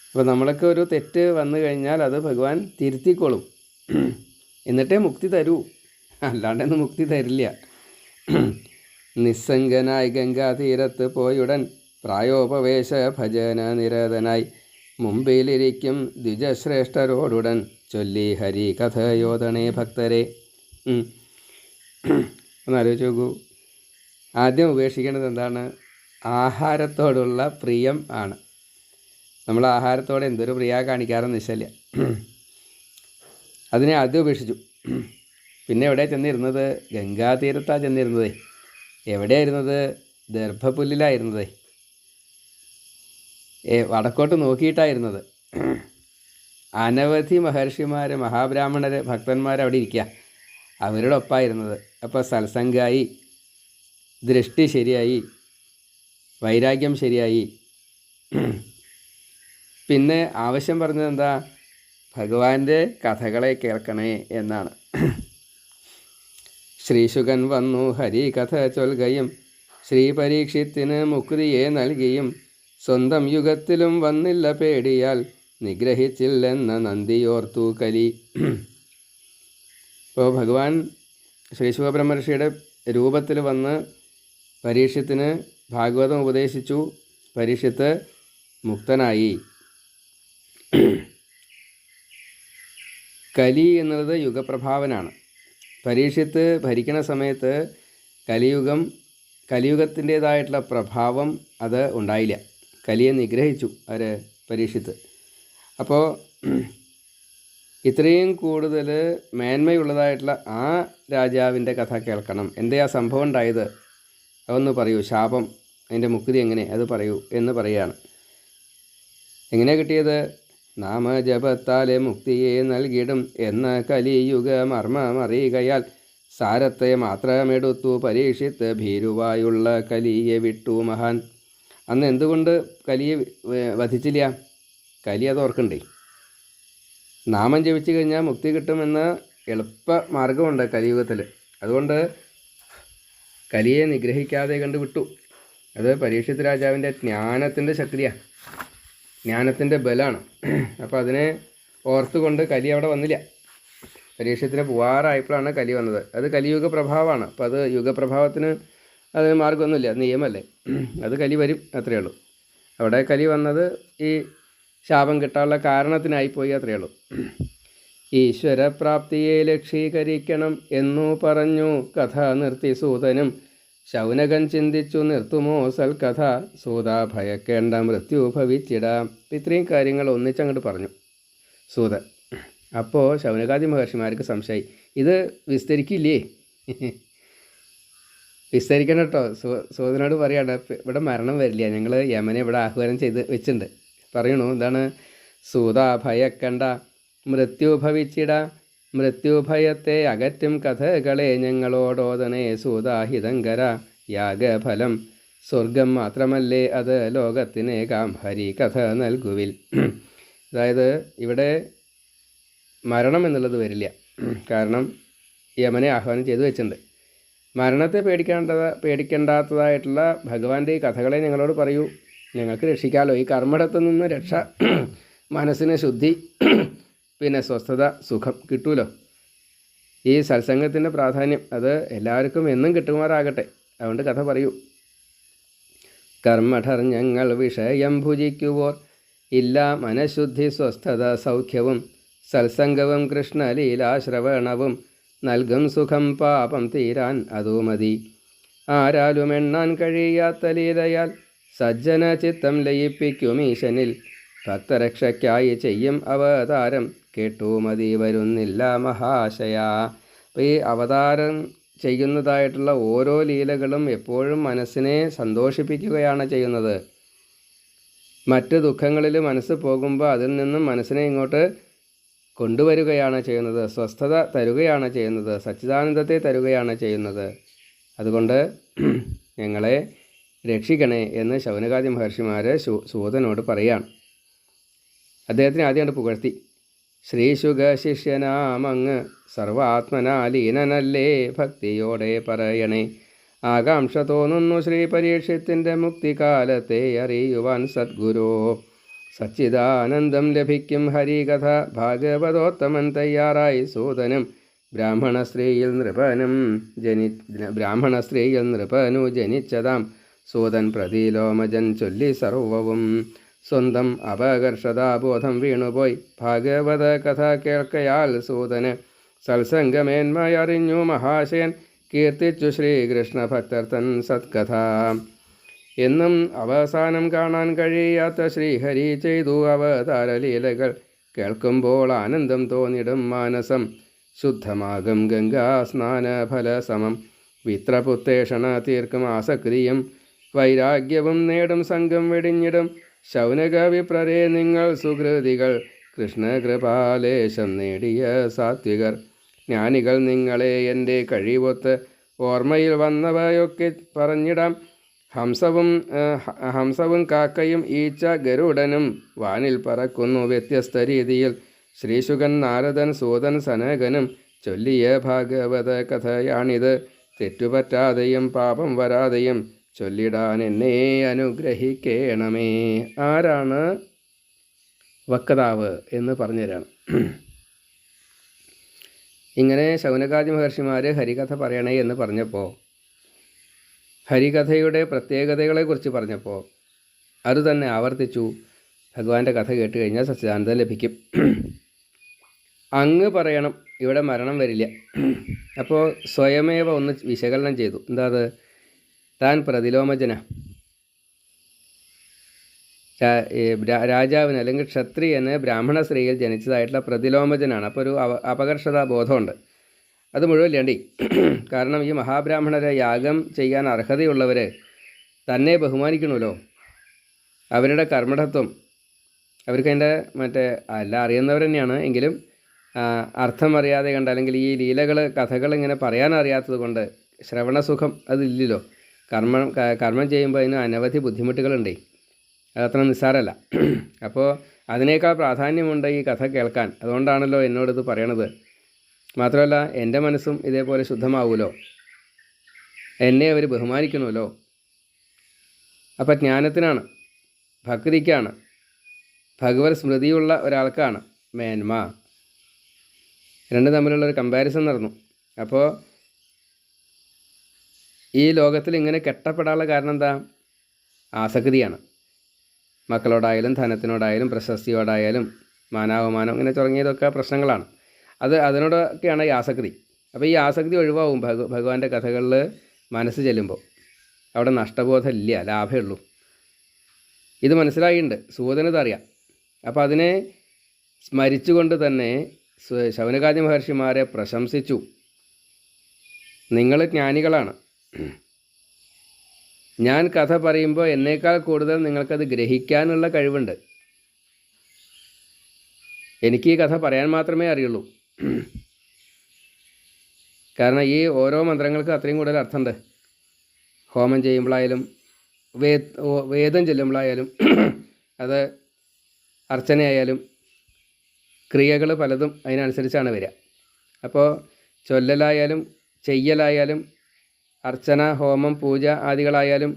അപ്പോൾ നമ്മളൊക്കെ ഒരു തെറ്റ് വന്നു കഴിഞ്ഞാൽ അത് ഭഗവാൻ തിരുത്തിക്കോളും, എന്നിട്ടേ മുക്തി തരൂ, അല്ലാണ്ടൊന്നും മുക്തി തരില്ല. നിസ്സംഗനായി ഗംഗാതീരത്ത് പോയുടൻ പ്രായോപവേശ ഭജന നിരതനായി മുമ്പിലിരിക്കും ദ്വിജശ്രേഷ്ഠരോടുടൻ ചൊല്ലി ഹരി കഥയോധണേ ഭക്തരെ. ഒന്നാലോചിച്ച് നോക്കൂ. ആദ്യം ഉപേക്ഷിക്കേണ്ടത് എന്താണ്? ആഹാരത്തോടുള്ള പ്രിയം ആണ്. നമ്മൾ ആഹാരത്തോടെ എന്തൊരു പ്രിയ കാണിക്കാറെന്ന് വെച്ചാൽ അതിനെ ആദ്യം ഉപേക്ഷിച്ചു. പിന്നെ എവിടെയാണ് ചെന്നിരുന്നത്? ഗംഗാതീരത്താണ് ചെന്നിരുന്നത്. എവിടെയായിരുന്നത്? ദർഭപുല്ലിലായിരുന്നത്. വടക്കോട്ട് നോക്കിയിട്ടായിരുന്നത്. അനവധി മഹർഷിമാർ, മഹാബ്രാഹ്മണർ, ഭക്തന്മാർ അവിടെ ഇരിക്കുക, അവരുടെ ഒപ്പമായിരുന്നത്. അപ്പോൾ സത്സംഗമായി, ദൃഷ്ടി ശരിയായി, വൈരാഗ്യം ശരിയായി. പിന്നെ ആവശ്യം പറഞ്ഞത് എന്താ? ഭഗവാന്റെ കഥകളെ കേൾക്കണേ എന്നാണ്. ശ്രീശുകൻ വന്നു ഹരി കഥ ചൊൽകയും ശ്രീ പരീക്ഷിത്തിന് മുക്തിയെ നൽകിയും സ്വന്തം യുഗത്തിലും വന്നില്ല പേടിയാൽ നിഗ്രഹിച്ചില്ലെന്ന നന്ദിയോർത്തു കലി. ഇപ്പോൾ ഭഗവാൻ ശ്രീശുക ബ്രഹ്മർഷിയുടെ രൂപത്തിൽ വന്ന് പരീക്ഷത്തിന് ഭാഗവതം ഉപദേശിച്ചു. പരീക്ഷത്ത് മുക്തനായി. കലി എന്നുള്ളത് യുഗപ്രഭാവനാണ്. പരീക്ഷത്ത് ഭരിക്കുന്ന സമയത്ത് കലിയുഗത്തിൻ്റേതായിട്ടുള്ള പ്രഭാവം അത് ഉണ്ടായില്ല. കലിയെ നിഗ്രഹിച്ചു പരീക്ഷത്ത്. അപ്പോൾ ഇത്രയും കൂടുതൽ മേന്മയുള്ളതായിട്ടുള്ള ആ രാജാവിൻ്റെ കഥ കേൾക്കണം. എന്തേ ആ സംഭവം ഉണ്ടായത്? അതൊന്ന് പറയൂ. ശാപം, അതിൻ്റെ മുക്തി എങ്ങനെ, അത് പറയൂ എന്ന് പറയുകയാണ്. എങ്ങനെയാണ് കിട്ടിയത്? നാമജപത്താലെ മുക്തിയെ നൽകിടും എന്ന കലിയുഗ മർമ്മമറിയുകയാൽ സാരത്തെ മാത്രമെടുത്തു പരീക്ഷിത്ത് ഭീരുവായുള്ള കലിയെ വിട്ടു മഹാൻ. അന്ന് എന്തുകൊണ്ട് കലിയെ വധിച്ചില്ല? കലി അത് ഓർക്കണ്ടേ. നാമം ജപിച്ചു കഴിഞ്ഞാൽ മുക്തി കിട്ടുമെന്ന എളുപ്പ മാർഗമുണ്ട് കലിയുഗത്തിൽ. അതുകൊണ്ട് കലിയെ നിഗ്രഹിക്കാതെ കണ്ട് വിട്ടു. അത് പരീക്ഷിത് രാജാവിൻ്റെ ജ്ഞാനത്തിൻ്റെ ശക്തിയാണ്, ജ്ഞാനത്തിൻ്റെ ബലമാണ്. അപ്പോൾ അതിനെ ഓർത്തുകൊണ്ട് കലി അവിടെ വന്നില്ല. പരീക്ഷത്തിന് പോവാറായപ്പോഴാണ് കലി വന്നത്. അത് കലിയുഗ പ്രഭാവമാണ്. അപ്പോൾ അത് യുഗപ്രഭാവത്തിന് അതിന് മാർഗമൊന്നുമില്ല, നിയമല്ലേ. അത് കലി വരും, അത്രയേ ഉള്ളൂ. അവിടെ കലി വന്നത് ഈ ശാപം കിട്ടാനുള്ള കാരണത്തിനായിപ്പോയി, അത്രയേ ഉള്ളൂ. ഈശ്വരപ്രാപ്തിയെ ലക്ഷീകരിക്കണം എന്നു പറഞ്ഞു കഥ നിർത്തി സൂതനും. ശൗനകൻ ചിന്തിച്ചു നിർത്തുമോ സൽക്കഥ, സൂത ഭയക്കേണ്ട മൃത്യു ഭവിച്ചിടാം. ഇത്രയും കാര്യങ്ങൾ ഒന്നിച്ചങ്ങോട്ട് പറഞ്ഞു സൂതൻ. അപ്പോൾ ശൗനകാദി മഹർഷിമാർക്ക് സംശയമായി, ഇത് വിസ്തരിക്കില്ലേ? വിസ്തരിക്കണം കേട്ടോ. സൂതനോട് പറയാണ്, ഇവിടെ മരണം വരില്ല, ഞങ്ങൾ യമനെ ഇവിടെ ആഹ്വാനം ചെയ്ത് വെച്ചിട്ടുണ്ട്. പറയണു എന്താണ്? സൂത ഭയക്കണ്ട മൃത്യു ഭവിച്ചിട, മൃത്യുഭയത്തെ അകറ്റും കഥകളെ ഞങ്ങളോടോദനേ സൂതാഹിതങ്കര. യാഗഫലം സ്വർഗം മാത്രമല്ലേ അത് ലോകത്തിനേകാം ഹരി കഥ നൽകുവിൽ. അതായത് ഇവിടെ മരണം എന്നുള്ളത് വരില്ല, കാരണം യമനെ ആഹ്വാനം ചെയ്തു വെച്ചിട്ടുണ്ട്. മരണത്തെ പേടിക്കേണ്ടാത്തതായിട്ടുള്ള ഭഗവാന്റെ ഈ കഥകളെ ഞങ്ങളോട് പറയൂ, ഞങ്ങൾക്ക് രക്ഷിക്കാമല്ലോ. ഈ കർമ്മടത്തു നിന്ന് രക്ഷ, മനസ്സിന് ശുദ്ധി, പിന്നെ സ്വസ്ഥത, സുഖം കിട്ടൂലോ. ഈ സത്സംഗത്തിൻ്റെ പ്രാധാന്യം അത് എല്ലാവർക്കും എന്നും കിട്ടുമാറാകട്ടെ. അതുകൊണ്ട് കഥ പറയൂ. കർമ്മഠർ ഞങ്ങൾ വിഷയം ഭുജിക്കുവോർ ഇല്ല മനഃശുദ്ധി സ്വസ്ഥത സൗഖ്യവും സത്സംഗവും കൃഷ്ണലീലാശ്രവണവും നൽകും സുഖം പാപം തീരാൻ അതു മതി. ആരാലും എണ്ണാൻ കഴിയാത്ത ലീലയാൽ സജ്ജന ചിത്തം ലയിപ്പിക്കും ഈശനിൽ. ഭക്തരക്ഷയ്ക്കായി ചെയ്യും അവതാരം കേട്ടു മതി വരുന്നില്ല മഹാശയ. അപ്പോൾ ഈ അവതാരം ചെയ്യുന്നതായിട്ടുള്ള ഓരോ ലീലകളും എപ്പോഴും മനസ്സിനെ സന്തോഷിപ്പിക്കുകയാണ് ചെയ്യുന്നത്. മറ്റ് ദുഃഖങ്ങളിൽ മനസ്സ് പോകുമ്പോൾ അതിൽ നിന്നും മനസ്സിനെ ഇങ്ങോട്ട് കൊണ്ടുവരികയാണ് ചെയ്യുന്നത്, സ്വസ്ഥത തരുകയാണ് ചെയ്യുന്നത്, സച്ചിദാനന്ദത്തെ തരുകയാണ് ചെയ്യുന്നത്. അതുകൊണ്ട് ഞങ്ങളെ രക്ഷിക്കണേ എന്ന് ശൗനകാദി മഹർഷിമാർ സൂതനോട് പറയുകയാണ്. അദ്ദേഹത്തിന് ആദ്യമായിട്ട് പുകഴ്ത്തി. ശ്രീശുക ശിഷ്യനാമങ്ങ് സർവാത്മനാലീനനല്ലേ ഭക്തിയോടെ പറയണേ. ആകാംക്ഷ തോന്നുന്നു ശ്രീ പരീക്ഷത്തിൻ്റെ മുക്തികാലത്തെ അറിയുവാൻ സദ്ഗുരോ. സച്ചിദാനന്ദം ലഭിക്കും ഹരികഥ ഭാഗവതോത്തമൻ തയ്യാറായി സൂതനും. ബ്രാഹ്മണ സ്ത്രീയിൽ നൃപനു ജനിച്ചതാം സൂതൻ പ്രതിലോമജൻ ചൊല്ലി സർവവും. സ്വന്തം അപകർഷതാബോധം വീണുപോയി. ഭാഗവത കഥ കേൾക്കയാൽ സൂതന് സത്സംഗമേന്മയറിഞ്ഞു മഹാശയൻ. കീർത്തിച്ചു ശ്രീകൃഷ്ണ ഭക്തർ തൻ സത്കഥ. എന്നും അവസാനം കാണാൻ കഴിയാത്ത ശ്രീഹരി ചെയ്തു അവതാരലീലകൾ. കേൾക്കുമ്പോൾ ആനന്ദം തോന്നിടും മാനസം. ശുദ്ധമാകും ഗംഗാസ്നാന ഫലസമം. വിത്രപുത്തേഷണ തീർക്കും ആസക്തിയും. വൈരാഗ്യവും നേടും സംഘം വെടിഞ്ഞിടും. ശൗനക വിപ്രരെ നിങ്ങൾ സുഹൃതികൾ. കൃഷ്ണകൃപാലേശം നേടിയ സാത്വികർ. ജ്ഞാനികൾ നിങ്ങളെ എൻ്റെ കഴിവൊത്ത്. ഓർമ്മയിൽ വന്നവയൊക്കെ പറഞ്ഞിടാം. ഹംസവും കാക്കയും ഈച്ച ഗരുഡനും വാനിൽ പറക്കുന്നു വ്യത്യസ്ത രീതിയിൽ. ശ്രീശുകൻ നാരദൻ സൂതൻ സനകനും ചൊല്ലിയ ഭാഗവത കഥയാണിത്. തെറ്റുപറ്റാതെയും പാപം വരാതെയും ചൊല്ലിടാൻ എന്നെ അനുഗ്രഹിക്കണമേ. ആരാണ് വക്താവ് എന്ന് പറഞ്ഞുതരാണ്. ഇങ്ങനെ ശൗനകാദി മഹർഷിമാർ ഹരികഥ പറയണേ എന്ന് പറഞ്ഞപ്പോൾ, ഹരികഥയുടെ പ്രത്യേകതകളെക്കുറിച്ച് പറഞ്ഞപ്പോൾ അത് തന്നെ ആവർത്തിച്ചു. ഭഗവാന്റെ കഥ കേട്ട് കഴിഞ്ഞാൽ സച്ചിദാനന്ദം ലഭിക്കും. അങ്ങ് പറയണം, ഇവിടെ മരണം വരില്ല. അപ്പോൾ സ്വയമേവ ഒന്ന് വിശകലനം ചെയ്തു. എന്താ അത്? താൻ പ്രതിലോമജന, രാജാവിന് അല്ലെങ്കിൽ ക്ഷത്രിയന് ബ്രാഹ്മണ സ്ത്രീയിൽ ജനിച്ചതായിട്ടുള്ള പ്രതിലോമജനാണ്. അപ്പോൾ ഒരു അപകർഷതാ ബോധമുണ്ട്. അത് മുഴുവൻ വേണ്ടി. കാരണം ഈ മഹാബ്രാഹ്മണരെ യാഗം ചെയ്യാൻ അർഹതയുള്ളവർ തന്നെ ബഹുമാനിക്കണമല്ലോ. അവരുടെ കർമ്മഠത്വം അവർക്ക് അതിൻ്റെ എല്ലാം അറിയുന്നവർ തന്നെയാണ്. എങ്കിലും അർത്ഥം അറിയാതെ കണ്ട്, അല്ലെങ്കിൽ ഈ ലീലകൾ കഥകൾ ഇങ്ങനെ പറയാനറിയാത്തത് കൊണ്ട് ശ്രവണസുഖം അതില്ലല്ലോ. കർമ്മം ചെയ്യുമ്പോൾ അതിന് അനവധി ബുദ്ധിമുട്ടുകളുണ്ട്. അതത്ര നിസ്സാരമല്ല. അപ്പോൾ അതിനേക്കാൾ പ്രാധാന്യമുണ്ട് ഈ കഥ കേൾക്കാൻ. അതുകൊണ്ടാണല്ലോ എന്നോടിത് പറയണത്. മാത്രമല്ല എൻ്റെ മനസ്സും ഇതേപോലെ ശുദ്ധമാവുമല്ലോ, എന്നെ അവർ ബഹുമാനിക്കണമല്ലോ. അപ്പം ജ്ഞാനത്തിനാണ്, ഭക്തിക്കാണ്, ഭഗവത് സ്മൃതിയുള്ള ഒരാൾക്കാണ് മേന്മ. രണ്ടും തമ്മിലുള്ളൊരു കമ്പാരിസൺ നടന്നു. അപ്പോൾ ഈ ലോകത്തിൽ ഇങ്ങനെ കെട്ടപ്പെടാനുള്ള കാരണം എന്താ? ആസക്തിയാണ്. മക്കളോടായാലും ധനത്തിനോടായാലും പ്രശസ്തിയോടായാലും മാനാവമാനം ഇങ്ങനെ തുടങ്ങിയതൊക്കെ പ്രശ്നങ്ങളാണ്. അതിനോടൊക്കെയാണ് ഈ ആസക്തി. അപ്പോൾ ഈ ആസക്തി ഒഴിവാകും ഭഗവാന്റെ കഥകളിൽ മനസ്സ് ചെല്ലുമ്പോൾ. അവിടെ നഷ്ടബോധം ഇല്ല, ലാഭമേ ഉള്ളൂ. ഇത് മനസ്സിലായിട്ടുണ്ട്, സൂതനതറിയാം. അപ്പോൾ അതിനെ സ്മരിച്ചുകൊണ്ട് തന്നെ ശൗനകാദി മഹർഷിമാരെ പ്രശംസിച്ചു. നിങ്ങൾ ജ്ഞാനികളാണ്. ഞാൻ കഥ പറയുമ്പോൾ എന്നേക്കാൾ കൂടുതൽ നിങ്ങൾക്കത് ഗ്രഹിക്കാനുള്ള കഴിവുണ്ട്. എനിക്ക് ഈ കഥ പറയാൻ മാത്രമേ അറിയുള്ളൂ. കാരണം ഈ ഓരോ മന്ത്രങ്ങൾക്ക് അത്രയും കൂടുതൽ അർത്ഥമുണ്ട്. ഹോമം ചെയ്യുമ്പോഴായാലും വേദം ചെല്ലുമ്പോഴായാലും അത് അർച്ചനയായാലും ക്രിയകൾ പലതും അതിനനുസരിച്ചാണ് വരിക. അപ്പോൾ ചൊല്ലലായാലും ചെയ്യലായാലും അർച്ചന, ഹോമം, പൂജ ആദികളായാലും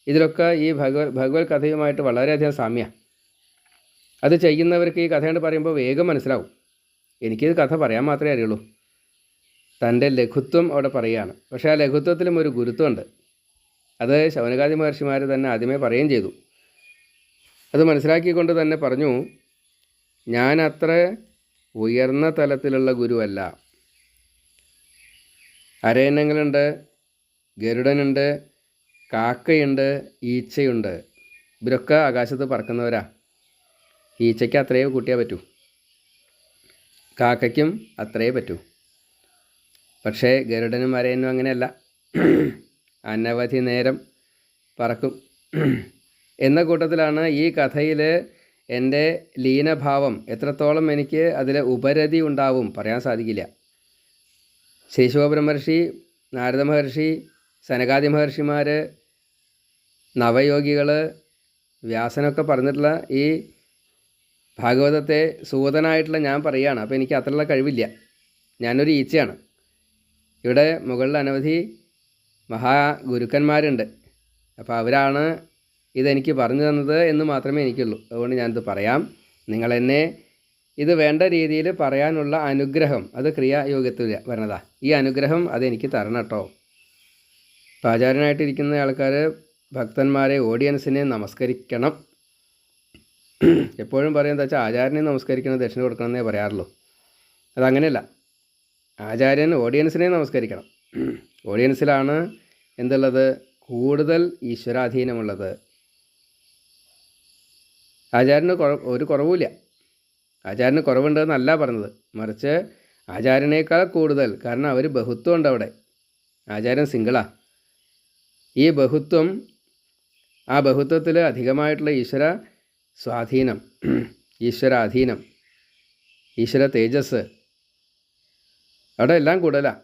ഇതിലൊക്കെ ഈ ഭഗവത് കഥയുമായിട്ട് വളരെയധികം സാമ്യമാണ്. അത് ചെയ്യുന്നവർക്ക് ഈ കഥ കൊണ്ട് പറയുമ്പോൾ വേഗം മനസ്സിലാവും. എനിക്കിത് കഥ പറയാൻ മാത്രമേ അറിയുള്ളൂ. തൻ്റെ ലഘുത്വം അവിടെ പറയുകയാണ്. പക്ഷേ ആ ലഘുത്വത്തിലും ഒരു ഗുരുത്വമുണ്ട്. അത് ശൗനകാദി മഹർഷിമാർ തന്നെ ആദ്യമേ പറയുകയും ചെയ്തു. അത് മനസ്സിലാക്കിക്കൊണ്ട് തന്നെ പറഞ്ഞു, ഞാൻ അത്ര ഉയർന്ന തലത്തിലുള്ള ഗുരുവല്ല. അരയന്നങ്ങളുണ്ട്, ഗരുഡനുണ്ട്, കാക്കയുണ്ട്, ഈച്ചയുണ്ട്. ഇവരൊക്കെ ആകാശത്ത് പറക്കുന്നവരാ. ഈച്ചയ്ക്ക് അത്രയേ കൂട്ടിയാൽ പറ്റൂ, കാക്കയ്ക്കും അത്രയേ പറ്റൂ. പക്ഷേ ഗരുഡനും അരയനും അങ്ങനെയല്ല, അനവധി നേരം പറക്കും. എന്ന കൂട്ടത്തിലാണ് ഈ കഥയിൽ എൻ്റെ ലീനഭാവം എത്രത്തോളം എനിക്ക് അതിൽ ഉപരതി ഉണ്ടാവും പറയാൻ സാധിക്കില്ല. ശേഷോബ്രഹ്മർഷി, നാരദ മഹർഷി, സനകാദി മഹർഷിമാർ, നവയോഗികൾ, വ്യാസനൊക്കെ പറഞ്ഞിട്ടുള്ള ഈ ഭാഗവതത്തെ സൂതനായിട്ടുള്ള ഞാൻ പറയുകയാണ്. അപ്പോൾ എനിക്ക് അത്രയുള്ള കഴിവില്ല. ഞാനൊരു ഈച്ചയാണ്. ഇവിടെ മുകളിൽ അനവധി മഹാഗുരുക്കന്മാരുണ്ട്. അപ്പോൾ അവരാണ് ഇതെനിക്ക് പറഞ്ഞു തന്നത് എന്ന് മാത്രമേ എനിക്കുള്ളൂ. അതുകൊണ്ട് ഞാനിത് പറയാം. നിങ്ങളെന്നെ ഇത് വേണ്ട രീതിയിൽ പറയാനുള്ള അനുഗ്രഹം, അത് ക്രിയായോഗത്തിൽ വരണതാ. ഈ അനുഗ്രഹം അതെനിക്ക് തരണം കേട്ടോ. ആചാര്യനായിട്ടിരിക്കുന്ന ആൾക്കാർ ഭക്തന്മാരെ, ഓഡിയൻസിനെ നമസ്കരിക്കണം. എപ്പോഴും പറയും എന്താ വെച്ചാൽ ആചാര്യനെ നമസ്കരിക്കണം, ദക്ഷിണ കൊടുക്കണമെന്നേ പറയാറുള്ളൂ. അതങ്ങനെയല്ല. ആചാര്യൻ ഓഡിയൻസിനെ നമസ്കരിക്കണം. ഓഡിയൻസിലാണ് എന്തുള്ളത്? കൂടുതൽ ഈശ്വരാധീനമുള്ളത്. ആചാര്യന് ഒരു കുറവുമില്ല. ആചാര്യന് കുറവുണ്ടെന്നല്ല പറഞ്ഞത്, മറിച്ച് ആചാര്യനേക്കാൾ കൂടുതൽ, കാരണം അവർ ബഹുത്വം ഉണ്ട് അവിടെ. ആചാര്യൻ സിംഗിളാ. ഈ ബഹുത്വം, ആ ബഹുത്വത്തിൽ അധികമായിട്ടുള്ള ഈശ്വര സ്വാധീനം, ഈശ്വരാധീനം, ഈശ്വര തേജസ് അവിടെ എല്ലാം കൂടുതലാണ്.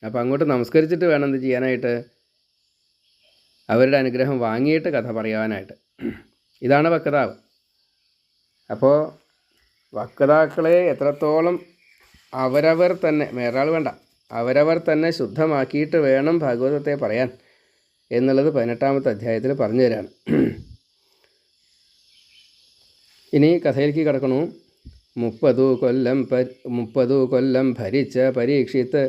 അപ്പോൾ അങ്ങോട്ട് നമസ്കരിച്ചിട്ട് വേണം എന്ത് ചെയ്യാനായിട്ട്? അവരുടെ അനുഗ്രഹം വാങ്ങിയിട്ട് കഥ പറയാനായിട്ട്. ഇതാണ് വക്താവ്. അപ്പോൾ വക്താക്കളെ എത്രത്തോളം അവരവർ തന്നെ, വേറൊരാൾ വേണ്ട, അവരവർ തന്നെ ശുദ്ധമാക്കിയിട്ട് വേണം ഭാഗവതത്തെ പറയാൻ എന്നുള്ളത് 18-ാമത്തെ അധ്യായത്തിൽ പറഞ്ഞു തരാണ്. ഇനി കഥയിലേക്ക് കിടക്കണു. 30 കൊല്ലം ഭരിച്ച പരീക്ഷിത്ത്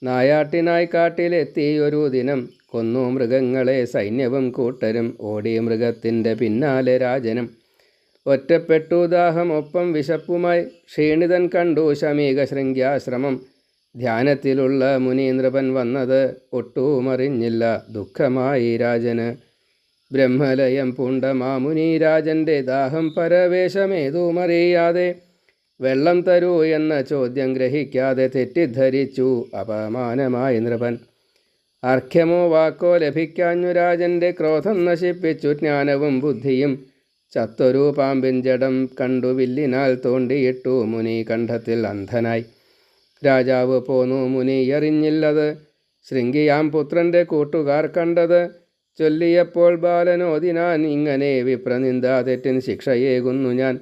നായാട്ടിനായി കാട്ടിലെത്തിയൊരു ദിനം കൊന്നു മൃഗങ്ങളെ സൈന്യവും കൂട്ടരും ഓടി മൃഗത്തിൻ്റെ പിന്നാലെ രാജനും. ഒറ്റപ്പെട്ടു ദാഹം ഒപ്പം വിശപ്പുമായി ക്ഷീണിതൻ കണ്ടു ശമീക ശൃംഗ്യാശ്രമം. ധ്യാനത്തിലുള്ള മുനീന്ദ്രപൻ വന്നത് ഒട്ടുമറിഞ്ഞില്ല ദുഃഖമായി രാജന്. ബ്രഹ്മലയം പൂണ്ട മാമുനി രാജൻ്റെ ദാഹം പരവേശമേതുമറിയാതെ വെള്ളം തരൂ എന്ന ചോദ്യം ഗ്രഹിക്കാതെ തെറ്റിദ്ധരിച്ചു അപമാനമായി നൃപൻ. അർഘ്യമോ വാക്കോ ലഭിക്കാഞ്ഞു രാജൻ്റെ ക്രോധം നശിപ്പിച്ചു ജ്ഞാനവും ബുദ്ധിയും. ചത്തൊരു പാമ്പിൻ ജഡം കണ്ടു വില്ലിനാൽ തോണ്ടിയിട്ടു മുനി കണ്ഠത്തിൽ അന്ധനായി. രാജാവ് പോന്നു മുനി അറിഞ്ഞില്ലത്, ശൃംഗിയാം പുത്രൻ്റെ കൂട്ടുകാർ കണ്ടത്. ചൊല്ലിയപ്പോൾ ബാലനോദിനാൻ ഇങ്ങനെ വിപ്രനിന്ദ തെറ്റിൻ ശിക്ഷയേകുന്നു ഞാൻ.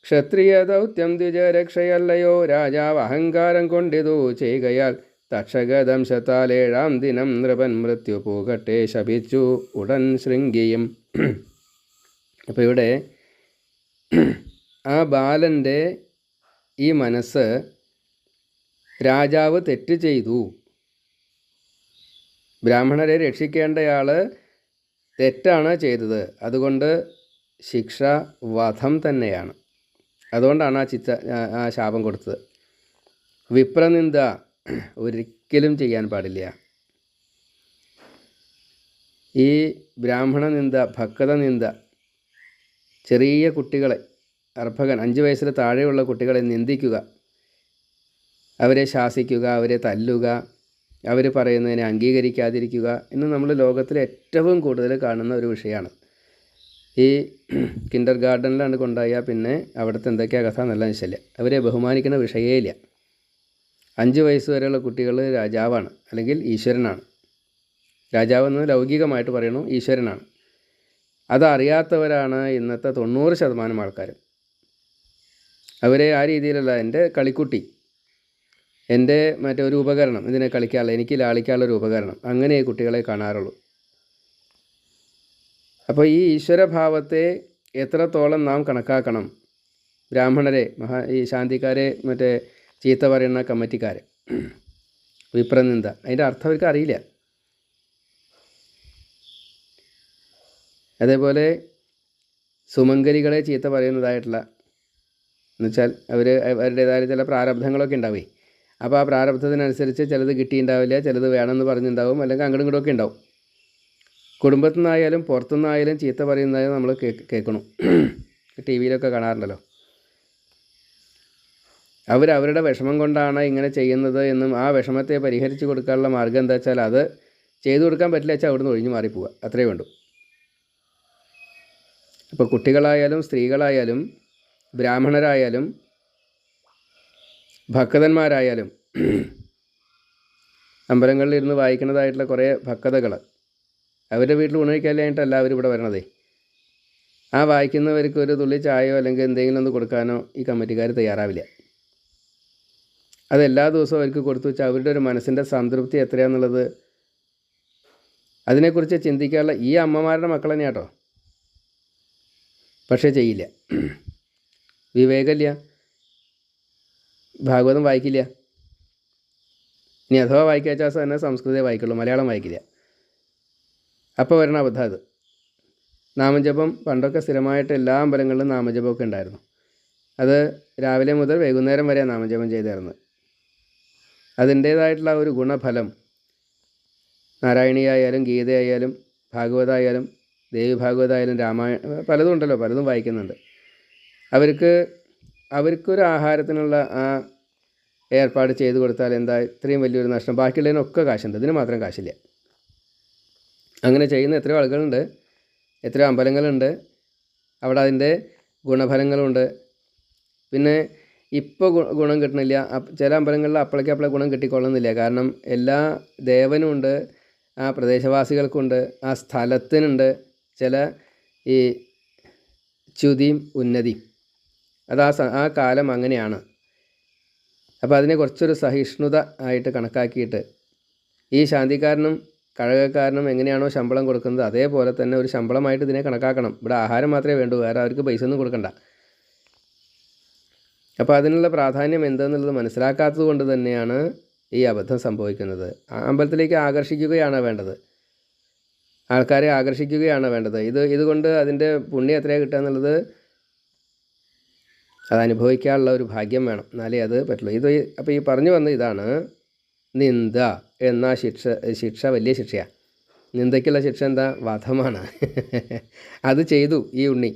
ക്ഷത്രിയ ദൗത്യം ദ്വിജരക്ഷയല്ലയോ രാജാവ് അഹങ്കാരം കൊണ്ടിതു ചെയ്യുകയാൽ. തക്ഷകദംശത്താൽ 7-ാം ദിനം നൃപൻ മൃത്യു പോകട്ടെ ശപിച്ചു ഉടൻ ശൃംഗിയും. അപ്പോൾ ഇവിടെ ആ ബാലൻ്റെ ഈ മനസ്സ്, രാജാവ് തെറ്റ് ചെയ്തു, ബ്രാഹ്മണരെ രക്ഷിക്കേണ്ടയാൾ തെറ്റാണ് ചെയ്തത്, അതുകൊണ്ട് ശിക്ഷ വധം തന്നെയാണ്. അതുകൊണ്ടാണ് ആ ശാപം കൊടുത്തത്. വിപ്രനിന്ദ ഒരിക്കലും ചെയ്യാൻ പാടില്ല. ഈ ബ്രാഹ്മണ നിന്ദ, ഭക്ത നിന്ദ, ചെറിയ കുട്ടികളെ, അർഭകൻ 5 വയസ്സിൽ താഴെയുള്ള കുട്ടികളെ നിന്ദിക്കുക, അവരെ ശാസിക്കുക, അവരെ തല്ലുക, അവർ പറയുന്നതിനെ അംഗീകരിക്കാതിരിക്കുക എന്ന് നമ്മൾ ലോകത്തിൽ ഏറ്റവും കൂടുതൽ കാണുന്ന ഒരു വിഷയമാണ്. ഈ കിൻഡർ ഗാർഡനിലാണ് കൊണ്ടുപോയാൽ പിന്നെ അവിടുത്തെ എന്തൊക്കെയാണ് കഥ നല്ല ശല്യം. അവരെ ബഹുമാനിക്കുന്ന വിഷയമേ ഇല്ല. 5 വയസ്സ് വരെയുള്ള കുട്ടികൾ രാജാവാണ്, അല്ലെങ്കിൽ ഈശ്വരനാണ്. രാജാവെന്ന് ലൗകികമായിട്ട് പറയണു, ഈശ്വരനാണ്. അതറിയാത്തവരാണ് ഇന്നത്തെ 90% ആൾക്കാരും. അവരെ ആ രീതിയിലല്ല, എൻ്റെ കളിക്കുട്ടി, എൻ്റെ മറ്റൊരു ഉപകരണം, ഇതിനെ കളിക്കാനുള്ള, എനിക്ക് ലാളിക്കാനുള്ളൊരു ഉപകരണം, അങ്ങനെ കുട്ടികളെ കാണാറുള്ളൂ. അപ്പോൾ ഈ ഈശ്വരഭാവത്തെ എത്രത്തോളം നാം കണക്കാക്കണം? ബ്രാഹ്മണരെ, ഈ ശാന്തിക്കാരെ, മറ്റേ ചീത്ത പറയുന്ന കമ്മിറ്റിക്കാരെ, വിപ്രനിന്ദ, അതിൻ്റെ അർത്ഥം അവർക്ക് അറിയില്ല. അതേപോലെ സുമംഗലികളെ ചീത്ത പറയുന്നതായിട്ടുള്ള, എന്നുവെച്ചാൽ അവരുടേതായ ചില പ്രാരബ്ധങ്ങളൊക്കെ ഉണ്ടാവുകയെ. അപ്പോൾ ആ പ്രാരബ്ധത്തിനനുസരിച്ച് ചിലത് കിട്ടിയിട്ടുണ്ടാവില്ല, ചിലത് വേണമെന്ന് പറഞ്ഞിട്ടുണ്ടാവും, അല്ലെങ്കിൽ അങ്ങോട്ടും ഇങ്ങോട്ടും ഒക്കെ ഉണ്ടാവും. കുടുംബത്തിൽ നിന്നായാലും പുറത്തുനിന്നായാലും ചീത്ത പറയുന്നതായാലും നമ്മൾ കേൾക്കണം. ടി വിയിലൊക്കെ കാണാറുണ്ടല്ലോ. അവരവരുടെ വിഷമം കൊണ്ടാണ് ഇങ്ങനെ ചെയ്യുന്നത് എന്നും ആ വിഷമത്തെ പരിഹരിച്ച് കൊടുക്കാനുള്ള മാർഗ്ഗം എന്താ വെച്ചാൽ അത് ചെയ്തു കൊടുക്കാൻ പറ്റില്ല വെച്ചാൽ അവിടുന്ന് ഒഴിഞ്ഞു മാറിപ്പോവുക, അത്രയേ വേണ്ടൂ. അപ്പോൾ കുട്ടികളായാലും സ്ത്രീകളായാലും ബ്രാഹ്മണരായാലും ഭക്തന്മാരായാലും അമ്പലങ്ങളിൽ ഇരുന്ന് വായിക്കുന്നതായിട്ടുള്ള കുറേ ഭക്തകൾ അവരുടെ വീട്ടിൽ ഉണഴിക്കാനായിട്ടല്ല അവരിവിടെ വരണതേ. ആ വായിക്കുന്നവർക്ക് ഒരു തുള്ളി ചായയോ അല്ലെങ്കിൽ എന്തെങ്കിലും ഒന്ന് കൊടുക്കാനോ ഈ കമ്മിറ്റിക്കാർ തയ്യാറാവില്ല. അതെല്ലാ ദിവസവും അവർക്ക് കൊടുത്തു വെച്ചാൽ അവരുടെ ഒരു മനസ്സിൻ്റെ സംതൃപ്തി എത്രയാണെന്നുള്ളത് അതിനെക്കുറിച്ച് ചിന്തിക്കാനുള്ള ഈ അമ്മമാരുടെ മക്കൾ തന്നെയാട്ടോ. പക്ഷേ ചെയ്യില്ല, വിവേകമില്ല, ഭാഗവതം വായിക്കില്ല. ഇനി അഥവാ വായിക്കാച്ചാൽ തന്നെ സംസ്കൃതമേ വായിക്കുള്ളൂ, മലയാളം വായിക്കില്ല. അപ്പോൾ വരണ അബദ്ധം അത്. നാമജപം പണ്ടൊക്കെ സ്ഥിരമായിട്ട് എല്ലാ അമ്പലങ്ങളിലും നാമജപമൊക്കെ ഉണ്ടായിരുന്നു. അത് രാവിലെ മുതൽ വൈകുന്നേരം വരെ നാമജപം ചെയ്തിരുന്നത്. അതിൻ്റേതായിട്ടുള്ള ഒരു ഗുണഫലം നാരായണീയായാലും ഗീതയായാലും ഭാഗവതമായാലും ദേവി ഭാഗവതമായാലും രാമായണം പലതും ഉണ്ടല്ലോ, പലതും വായിക്കുന്നുണ്ട്. അവർക്കൊരു ആഹാരത്തിനുള്ള ആ ഏർപ്പാട് ചെയ്തു കൊടുത്താൽ എന്താ ഇത്രയും വലിയൊരു നഷ്ടം? ബാക്കിയുള്ളതിനൊക്കെ കാശുണ്ട്, ഇതിന് മാത്രം കാശില്ല. അങ്ങനെ ചെയ്യുന്ന എത്രയോ ആളുകളുണ്ട്, എത്രയോ അമ്പലങ്ങളുണ്ട്. അവിടെ അതിൻ്റെ ഗുണഫലങ്ങളുണ്ട്. പിന്നെ ഇപ്പോൾ ഗുണം കിട്ടണില്ല. ചില അമ്പലങ്ങളിൽ അപ്പളേക്കപ്പളെ ഗുണം കിട്ടിക്കൊള്ളുന്നില്ല. കാരണം എല്ലാ ദേവനും ഉണ്ട്, ആ പ്രദേശവാസികൾക്കുണ്ട്, ആ സ്ഥലത്തിനുണ്ട് ചില ഈ ച്യുതിയും ഉന്നതിയും. അത് ആ കാലം അങ്ങനെയാണ്. അപ്പോൾ അതിനെ കുറച്ചൊരു സഹിഷ്ണുത ആയിട്ട് കണക്കാക്കിയിട്ട് ഈ ശാന്തിക്കാരനും കഴകക്കാരനും എങ്ങനെയാണോ ശമ്പളം കൊടുക്കുന്നത് അതേപോലെ തന്നെ ഒരു ശമ്പളമായിട്ട് ഇതിനെ കണക്കാക്കണം. ഇവിടെ ആഹാരം മാത്രമേ വേണ്ടൂ, വേറെ അവർക്ക് പൈസ ഒന്നും കൊടുക്കണ്ട. അപ്പോൾ അതിനുള്ള പ്രാധാന്യം എന്തെന്നുള്ളത് മനസ്സിലാക്കാത്തത് കൊണ്ട് തന്നെയാണ് ഈ അബദ്ധം സംഭവിക്കുന്നത്. അമ്പലത്തിലേക്ക് ആകർഷിക്കുകയാണ് വേണ്ടത്, ആൾക്കാരെ ആകർഷിക്കുകയാണ് വേണ്ടത്. ഇതുകൊണ്ട് അതിൻ്റെ പുണ്യം എത്രയാണ് കിട്ടുക എന്നുള്ളത് അത് അനുഭവിക്കാനുള്ള ഒരു ഭാഗ്യം വേണം, എന്നാലേ അത് പറ്റുള്ളൂ. അപ്പോൾ ഈ പറഞ്ഞു വന്ന ഇതാണ് നിന്ദ എന്ന ശിക്ഷ വലിയ ശിക്ഷയാണ്. നിന്ദയ്ക്കുള്ള ശിക്ഷ എന്താ? വധമാണ്. അത് ചെയ്തു ഈ ഉണ്ണി.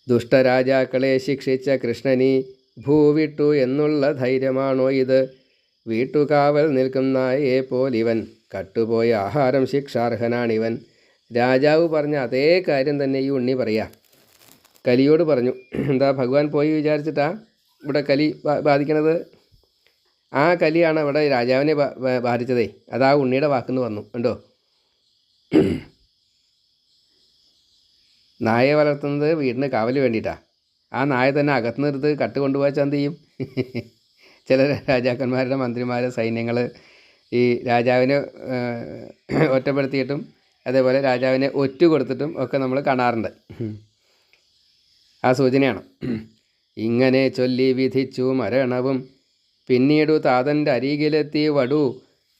ദുഷ്ടരാജാക്കളെ ശിക്ഷിച്ച കൃഷ്ണനി ഭൂവിട്ടു എന്നുള്ള ധൈര്യമാണോ ഇത്? വീട്ടുകാവൽ നിൽക്കുന്ന നായയെ പോലിവൻ, കട്ടുപോയ ആഹാരം ശിക്ഷാർഹനാണിവൻ. രാജാവ് പറഞ്ഞ അതേ കാര്യം തന്നെ ഈ ഉണ്ണി പറയാ. കലിയോട് പറഞ്ഞു. എന്താ ഭഗവാൻ പോയി വിചാരിച്ചിട്ടാ ഇവിടെ കലി ബാധിക്കണത്? ആ കലിയാണ് ഇവിടെ രാജാവിനെ ബാധിച്ചതേ. അതാ ഉണ്ണിയുടെ വാക്കുന്ന് വന്നു കണ്ടോ. നായയെ വളർത്തുന്നത് വീടിന് കാവല് വേണ്ടിയിട്ടാണ്. ആ നായ തന്നെ അകത്ത് നിർത്ത് കട്ട് കൊണ്ടുപോയാൽ എന്ത് ചെയ്യും? ചില രാജാക്കന്മാരുടെ മന്ത്രിമാർ സൈന്യങ്ങൾ ഈ രാജാവിനെ ഒറ്റപ്പെടുത്തിയിട്ടും അതേപോലെ രാജാവിനെ ഒറ്റ കൊടുത്തിട്ടും ഒക്കെ നമ്മൾ കാണാറുണ്ട്. ആ സൂചനയാണ്. ഇങ്ങനെ ചൊല്ലി വിധിച്ചു മരണവും, പിന്നീടു താതൻ്റെ അരികിലെത്തി വടു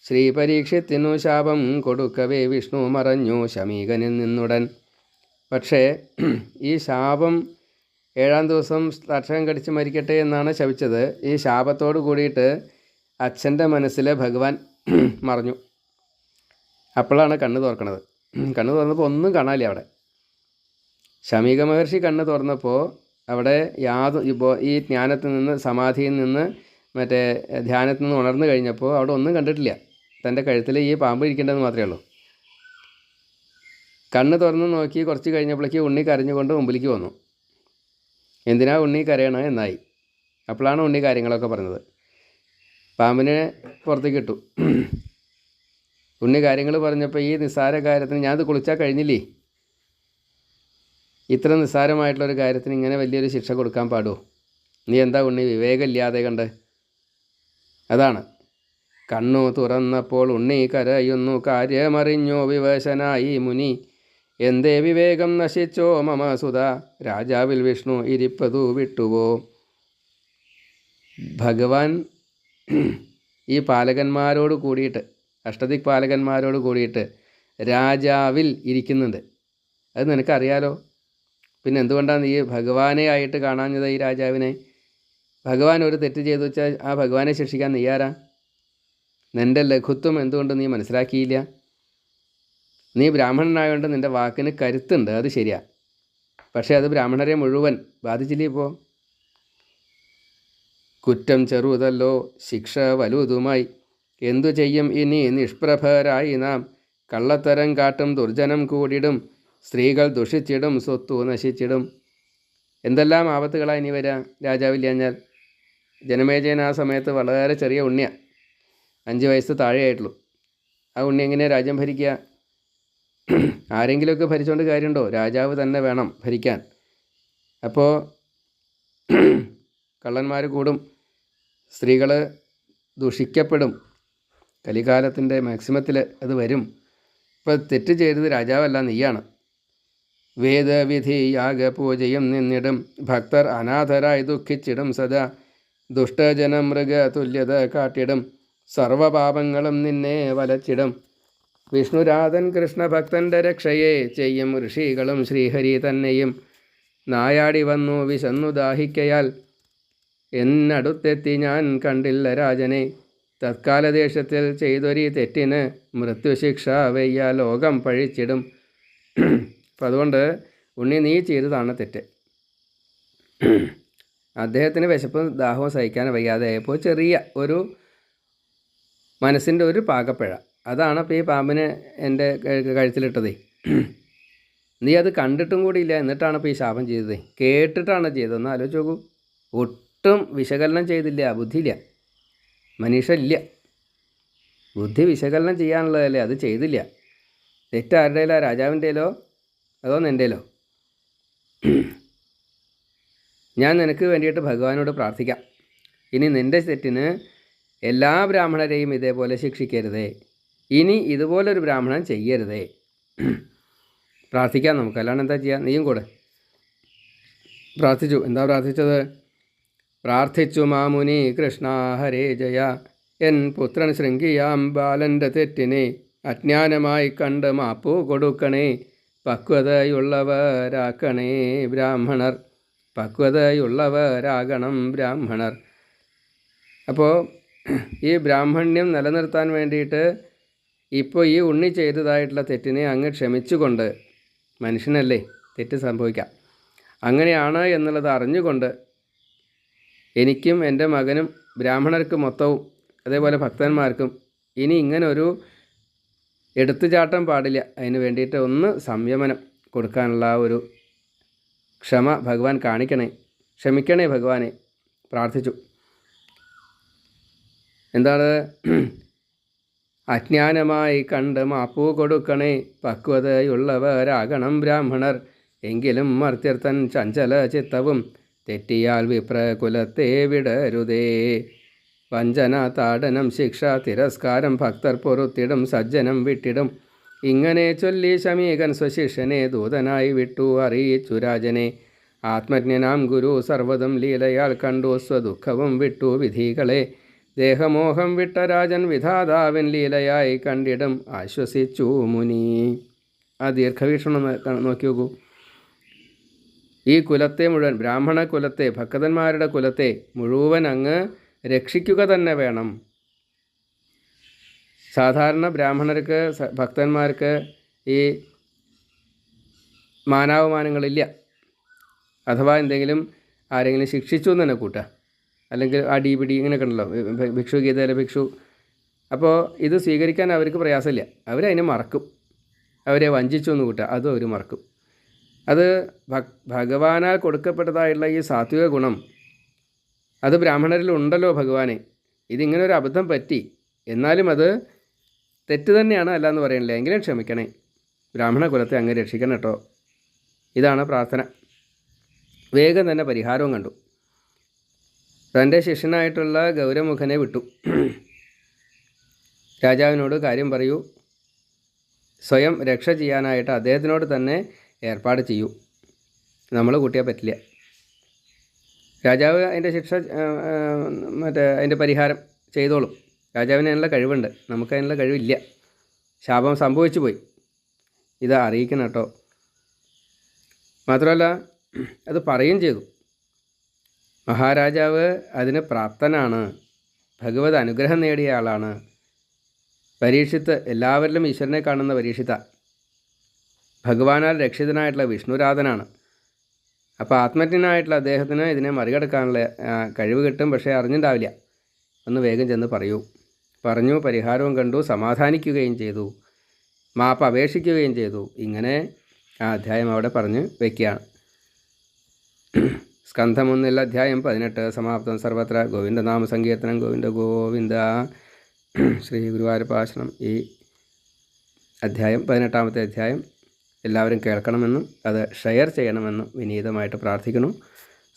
ശ്രീപരീക്ഷത്തിനു ശാപം കൊടുക്കവേ വിഷ്ണു മറഞ്ഞു ശമീകനിൽ നിന്നുടൻ. പക്ഷേ ഈ ശാപം 7-ാം ദിവസം തക്ഷകം കടിച്ച് മരിക്കട്ടെ എന്നാണ് ശപിച്ചത്. ഈ ശാപത്തോട് കൂടിയിട്ട് അച്ഛൻ്റെ മനസ്സിൽ ഭഗവാൻ മറഞ്ഞു. അപ്പോഴാണ് കണ്ണ് തുറക്കണത്. കണ്ണ് തുറന്നപ്പോൾ ഒന്നും കാണാനില്ല അവിടെ. ശമീക മഹർഷി കണ്ണ് തുറന്നപ്പോൾ അവിടെ ഈ ജ്ഞാനത്തിൽ നിന്ന്, സമാധിയിൽ നിന്ന്, മറ്റേ ധ്യാനത്തിൽ നിന്ന് ഉണർന്നു കഴിഞ്ഞപ്പോൾ അവിടെ ഒന്നും കണ്ടിട്ടില്ല. തൻ്റെ കഴുത്തിൽ ഈ പാമ്പ് ഇരിക്കേണ്ടതെന്ന് മാത്രമേ ഉള്ളൂ. കണ്ണ് തുറന്ന് നോക്കി കുറച്ച് കഴിഞ്ഞപ്പോഴേക്ക് ഉണ്ണി കരഞ്ഞുകൊണ്ട് മുമ്പിലേക്ക് വന്നു. എന്തിനാ ഉണ്ണി കരയണ എന്നായി. അപ്പോഴാണ് ഉണ്ണി കാര്യങ്ങളൊക്കെ പറഞ്ഞത്. പാമ്പിനെ പുറത്തേക്ക് ഇട്ടു. ഉണ്ണി കാര്യങ്ങൾ പറഞ്ഞപ്പോൾ ഈ നിസ്സാര കാര്യത്തിന് ഞാനത് കുളിച്ചാൽ കഴിഞ്ഞില്ലേ, ഇത്ര നിസ്സാരമായിട്ടുള്ളൊരു കാര്യത്തിന് ഇങ്ങനെ വലിയൊരു ശിക്ഷ കൊടുക്കാൻ പാടുമോ? നീ എന്താ ഉണ്ണി വിവേകമില്ലാതെ കണ്ട്? അതാണ്. കണ്ണു തുറന്നപ്പോൾ ഉണ്ണി കരയുന്നു, കാര്യമറിഞ്ഞോ വിവശനായി മുനി. എന്തേ വിവേകം നശിച്ചോ മമസുത, രാജാവിൽ വിഷ്ണു ഇരിപ്പതു വിട്ടുവോ. ഭഗവാൻ ഈ പാലകന്മാരോട് കൂടിയിട്ട്, അഷ്ടദിക് പാലകന്മാരോട് കൂടിയിട്ട് രാജാവിൽ ഇരിക്കുന്നുണ്ട്. അത് നിനക്കറിയാലോ. പിന്നെ എന്തുകൊണ്ടാണ് ഈ ഭഗവാനെ ആയിട്ട് കാണാഞ്ഞത്? ഈ രാജാവിനെ ഭഗവാൻ ഒരു തെറ്റ് ചെയ്തു വെച്ചാൽ ആ ഭഗവാനെ ശിക്ഷിക്കാൻ നീ ആരാ? നിൻ്റെ ലഘുത്വം എന്തുകൊണ്ട് നീ മനസ്സിലാക്കിയില്ല? നീ ബ്രാഹ്മണനായതുകൊണ്ട് നിൻ്റെ വാക്കിന് കരുത്തുണ്ട്, അത് ശരിയാ. പക്ഷേ അത് ബ്രാഹ്മണരെ മുഴുവൻ ബാധിച്ചില്ലേ? ഇപ്പോൾ കുറ്റം ചെറുതല്ലോ, ശിക്ഷ വലുതുമായി. എന്തു ചെയ്യും ഇനി നിഷ്പ്രഭരായി നാം? കള്ളത്തരം കാട്ടും ദുർജനം കൂടിടും, സ്ത്രീകൾ ദുഷിച്ചിടും, സ്വത്തു നശിച്ചിടും. എന്തെല്ലാം ആപത്തുകളായി ഇനി വരിക രാജാവില്ലാഞ്ഞാൽ. ജനമേജയൻ ആ സമയത്ത് വളരെ ചെറിയ ഉണ്ണിയാണ്, 5 വയസ്സ് താഴെയായിട്ടുള്ളൂ. ആ ഉണ്ണി എങ്ങനെയാണ് രാജ്യം ഭരിക്കുക? ആരെങ്കിലുമൊക്കെ ഭരിച്ചുകൊണ്ട് കാര്യമുണ്ടോ? രാജാവ് തന്നെ വേണം ഭരിക്കാൻ. അപ്പോൾ കള്ളന്മാർ കൂടും, സ്ത്രീകൾ ദുഷിക്കപ്പെടും. കലികാലത്തിൻ്റെ മാക്സിമത്തിൽ അത് വരും. ഇപ്പോൾ തെറ്റ് ചെയ്തത് രാജാവല്ല, നീയാണ്. വേദവിധി യാഗപൂജയും നിന്നിടും, ഭക്തർ അനാഥരായി ദുഃഖിച്ചിടും സദാ. ദുഷ്ടജനം മൃഗ തുല്യത കാട്ടിടും, സർവപാപങ്ങളും നിന്നെ വലച്ചിടും. വിഷ്ണുരാധൻ കൃഷ്ണഭക്തൻ്റെ രക്ഷയെ ചെയ്യും ഋഷികളും ശ്രീഹരി തന്നെയും നായാടി വന്നു വിശന്നു ദാഹിക്കയാൽ എന്നടുത്തെത്തി ഞാൻ കണ്ടില്ല രാജനെ. തത്കാലദേശത്തിൽ ചെയ്തൊരു തെറ്റിന് മൃത്യുശിക്ഷ വയ്യ ലോകം പഴിച്ചിടും. അപ്പം അതുകൊണ്ട് ഉണ്ണി നീ ചെയ്തതാണ് തെറ്റ്. അദ്ദേഹത്തിന് വിശപ്പും ദാഹവും സഹിക്കാൻ വയ്യാതെ ആയപ്പോൾ ചെറിയ ഒരു മനസ്സിൻ്റെ ഒരു പാകപ്പിഴ, അതാണ് അപ്പോൾ ഈ പാമ്പിന് എൻ്റെ കഴുത്തിലിട്ടതേ. നീ അത് കണ്ടിട്ടും കൂടിയില്ല, എന്നിട്ടാണ് ഇപ്പോൾ ഈ ശാപം ചെയ്തത്. കേട്ടിട്ടാണ് ചെയ്തതെന്ന് ആലോചിച്ച് നോക്കൂ. ഒട്ടും വിശകലനം ചെയ്തില്ല, ബുദ്ധിയില്ല, മനീഷയില്ല. ബുദ്ധി വിശകലനം ചെയ്യാനുള്ളതല്ലേ, അത് ചെയ്തില്ല. തെറ്റാരുടെയിലോ, രാജാവിൻ്റെയിലോ അതോ നിൻ്റെയിലോ? ഞാൻ നിനക്ക് വേണ്ടിയിട്ട് ഭഗവാനോട് പ്രാർത്ഥിക്കാം, ഇനി നിൻ്റെ തെറ്റിന് എല്ലാ ബ്രാഹ്മണരെയും ഇതേപോലെ ശിക്ഷിക്കരുതേ, ഇനി ഇതുപോലൊരു ബ്രാഹ്മണൻ ചെയ്യരുതേ. പ്രാർത്ഥിക്കാം നമുക്ക്, അല്ലാണ്ട് എന്താ ചെയ്യുക? നീയും കൂടെ പ്രാർത്ഥിച്ചു. എന്താ പ്രാർത്ഥിച്ചത്? പ്രാർത്ഥിച്ചു മാമുനി കൃഷ്ണ ഹരേ ജയ, എൻ പുത്രൻ ശൃംഗിയാം ബാലൻ്റെ തെറ്റിനെ അജ്ഞാനമായി കണ്ട് മാപ്പു കൊടുക്കണേ, പക്വതയുള്ളവരാക്കണേ ബ്രാഹ്മണർ, പക്വതയുള്ളവരാകണം ബ്രാഹ്മണർ. അപ്പോൾ ഈ ബ്രാഹ്മണ്യം നിലനിർത്താൻ വേണ്ടിയിട്ട് ഇപ്പോൾ ഈ ഉണ്ണി ചെയ്തതായിട്ടുള്ള തെറ്റിനെ അങ്ങ് ക്ഷമിച്ചുകൊണ്ട്, മനുഷ്യനല്ലേ തെറ്റ് സംഭവിക്കാം, അങ്ങനെയാണ് എന്നുള്ളത് അറിഞ്ഞുകൊണ്ട് എനിക്കും എൻ്റെ മകനും ബ്രാഹ്മണർക്ക് മൊത്തവും അതേപോലെ ഭക്തന്മാർക്കും ഇനി ഇങ്ങനൊരു എടുത്തുചാട്ടം പാടില്ല. അതിന് വേണ്ടിയിട്ട് ഒന്ന് സംയമനം കൊടുക്കാനുള്ള ഒരു ക്ഷമ ഭഗവാൻ കാണിക്കണേ, ക്ഷമിക്കണേ ഭഗവാനെ പ്രാർത്ഥിച്ചു. എന്താണ്? അജ്ഞാനമായി കണ്ട് മാപ്പു കൊടുക്കണേ, പക്വതയുള്ളവരാകണം ബ്രാഹ്മണർ, എങ്കിലും മർത്യർത്തൻ ചഞ്ചല ചിത്തവും തെറ്റിയാൽ വിപ്രകുലത്തെ വിടരുതേ, വഞ്ചന താടനം ശിക്ഷ തിരസ്കാരം ഭക്തർ പൊറുത്തിടും സജ്ജനം വിട്ടിടും. ഇങ്ങനെ ചൊല്ലി ശമീകൻ സ്വശിഷ്യനെ ദൂതനായി വിട്ടു അറിയിച്ചു രാജനെ, ആത്മജ്ഞനാം ഗുരു സർവ്വതും ലീലയാൽ കണ്ടു സ്വദുഃഖവും വിട്ടു വിധികളെ, ദേഹമോഹം വിട്ട രാജൻ വിധാതാവിൻ ലീലയായി കണ്ടിടും ആശ്വസിച്ചു മുനി. ആ ദീർഘവീക്ഷണം നോക്കി നോക്കൂ. ഈ കുലത്തെ മുഴുവൻ, ബ്രാഹ്മണ കുലത്തെ, ഭക്തന്മാരുടെ കുലത്തെ മുഴുവൻ അങ്ങ് രക്ഷിക്കുക തന്നെ വേണം. സാധാരണ ബ്രാഹ്മണർക്ക് ഭക്തന്മാർക്ക് ഈ മാനാവമാനങ്ങളില്ല. അഥവാ എന്തെങ്കിലും ആരെങ്കിലും ശിക്ഷിച്ചു എന്ന് തന്നെ കൂട്ടുക, അല്ലെങ്കിൽ അടിപിടി ഇങ്ങനെയൊക്കെ ഉണ്ടല്ലോ, ഭിക്ഷു ഗീതയിലെ ഭിക്ഷു. അപ്പോൾ ഇത് സ്വീകരിക്കാൻ അവർക്ക് പ്രയാസമില്ല, അവരതിനെ മറക്കും. അവരെ വഞ്ചിച്ചു എന്ന് കൂട്ടുക, അതും അവർ മറക്കും. അത് ഭഗവാനാൽ കൊടുക്കപ്പെട്ടതായുള്ള ഈ സാത്വിക ഗുണം അത് ബ്രാഹ്മണരിലുണ്ടല്ലോ ഭഗവാനെ. ഇതിങ്ങനെ ഒരു അബദ്ധം പറ്റി, എന്നാലും അത് തെറ്റ് തന്നെയാണ്, അല്ല എന്ന് പറയണില്ല, എങ്കിലും ക്ഷമിക്കണേ, ബ്രാഹ്മണ കുലത്തെ അങ്ങ് രക്ഷിക്കണം കേട്ടോ. ഇതാണ് പ്രാർത്ഥന. വേഗം തന്നെ പരിഹാരവും കണ്ടു. തൻ്റെ ശിഷ്യനായിട്ടുള്ള ഗൗരമുഖനെ വിട്ടു. രാജാവിനോട് കാര്യം പറയൂ, സ്വയം രക്ഷ ചെയ്യാനായിട്ട് അദ്ദേഹത്തിനോട് തന്നെ ഏർപ്പാട് ചെയ്യൂ, നമ്മൾ കൂട്ടിയാൽ പറ്റില്ല. രാജാവ് അതിൻ്റെ ശിക്ഷ അതിൻ്റെ പരിഹാരം ചെയ്തോളും. രാജാവിന് അതിനുള്ള കഴിവുണ്ട്, നമുക്കതിനുള്ള കഴിവില്ല. ശാപം സംഭവിച്ചു പോയി, ഇത് അറിയിക്കണം കേട്ടോ. മാത്രമല്ല അത് പറയുകയും ചെയ്തു. മഹാരാജാവ് അതിന് പ്രാപ്തനാണ്, ഭഗവത് അനുഗ്രഹം നേടിയ ആളാണ്. പരീക്ഷിത്ത് എല്ലാവരിലും ഈശ്വരനെ കാണുന്ന പരീക്ഷിത്ത ഭഗവാനാൽ രക്ഷിതനായിട്ടുള്ള വിഷ്ണുരാധനാണ്. അപ്പോൾ ആത്മജ്ഞനായിട്ടുള്ള അദ്ദേഹത്തിന് ഇതിനെ മറികടക്കാനുള്ള കഴിവ് കിട്ടും. പക്ഷേ അറിഞ്ഞിട്ടുണ്ടാവില്ല. ഒന്ന് വേഗം ചെന്ന് പറയൂ. പറഞ്ഞു, പരിഹാരവും കണ്ടു, സമാധാനിക്കുകയും ചെയ്തു, മാപ്പ് അപേക്ഷിക്കുകയും ചെയ്തു. ഇങ്ങനെ ആ അധ്യായം അവിടെ പറഞ്ഞ് വയ്ക്കുകയാണ്. സ്കന്ധം 1 അധ്യായം 18 സമാപ്തം. സർവത്ര ഗോവിന്ദനാമ സങ്കീർത്തനം. ഗോവിന്ദ ഗോവിന്ദ. ശ്രീ ഗുരുവായൂരപ്പാശനം. ഈ അധ്യായം 18ാമത്തെ അധ്യായം എല്ലാവരും കേൾക്കണമെന്നും അത് ഷെയർ ചെയ്യണമെന്നും വിനീതമായിട്ട് പ്രാർത്ഥിക്കുന്നു.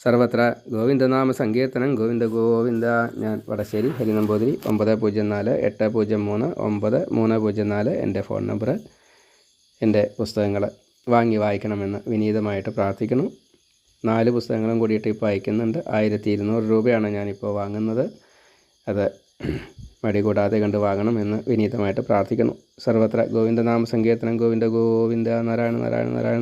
സർവത്ര ഗോവിന്ദനാമ സങ്കീർത്തനം. ഗോവിന്ദ ഗോവിന്ദ. ഞാൻ വടശ്ശേരി ഹരിനമ്പൂതിരി. 9048039304 എൻ്റെ ഫോൺ നമ്പർ. എൻ്റെ പുസ്തകങ്ങൾ വാങ്ങി വായിക്കണമെന്ന് വിനീതമായിട്ട് പ്രാർത്ഥിക്കുന്നു. 4 പുസ്തകങ്ങളും കൂടിയിട്ട് ഇപ്പോൾ അയക്കുന്നുണ്ട്. 1200 രൂപയാണ് ഞാനിപ്പോൾ വാങ്ങുന്നത്. അത് മടി കൂടാതെ കണ്ട് വാങ്ങണം എന്ന് വിനീതമായിട്ട് പ്രാർത്ഥിക്കുന്നു. സർവത്ര ഗോവിന്ദനാമ സങ്കീർത്തനം. ഗോവിന്ദ ഗോവിന്ദ നാരായണ നാരായണ നാരായണ.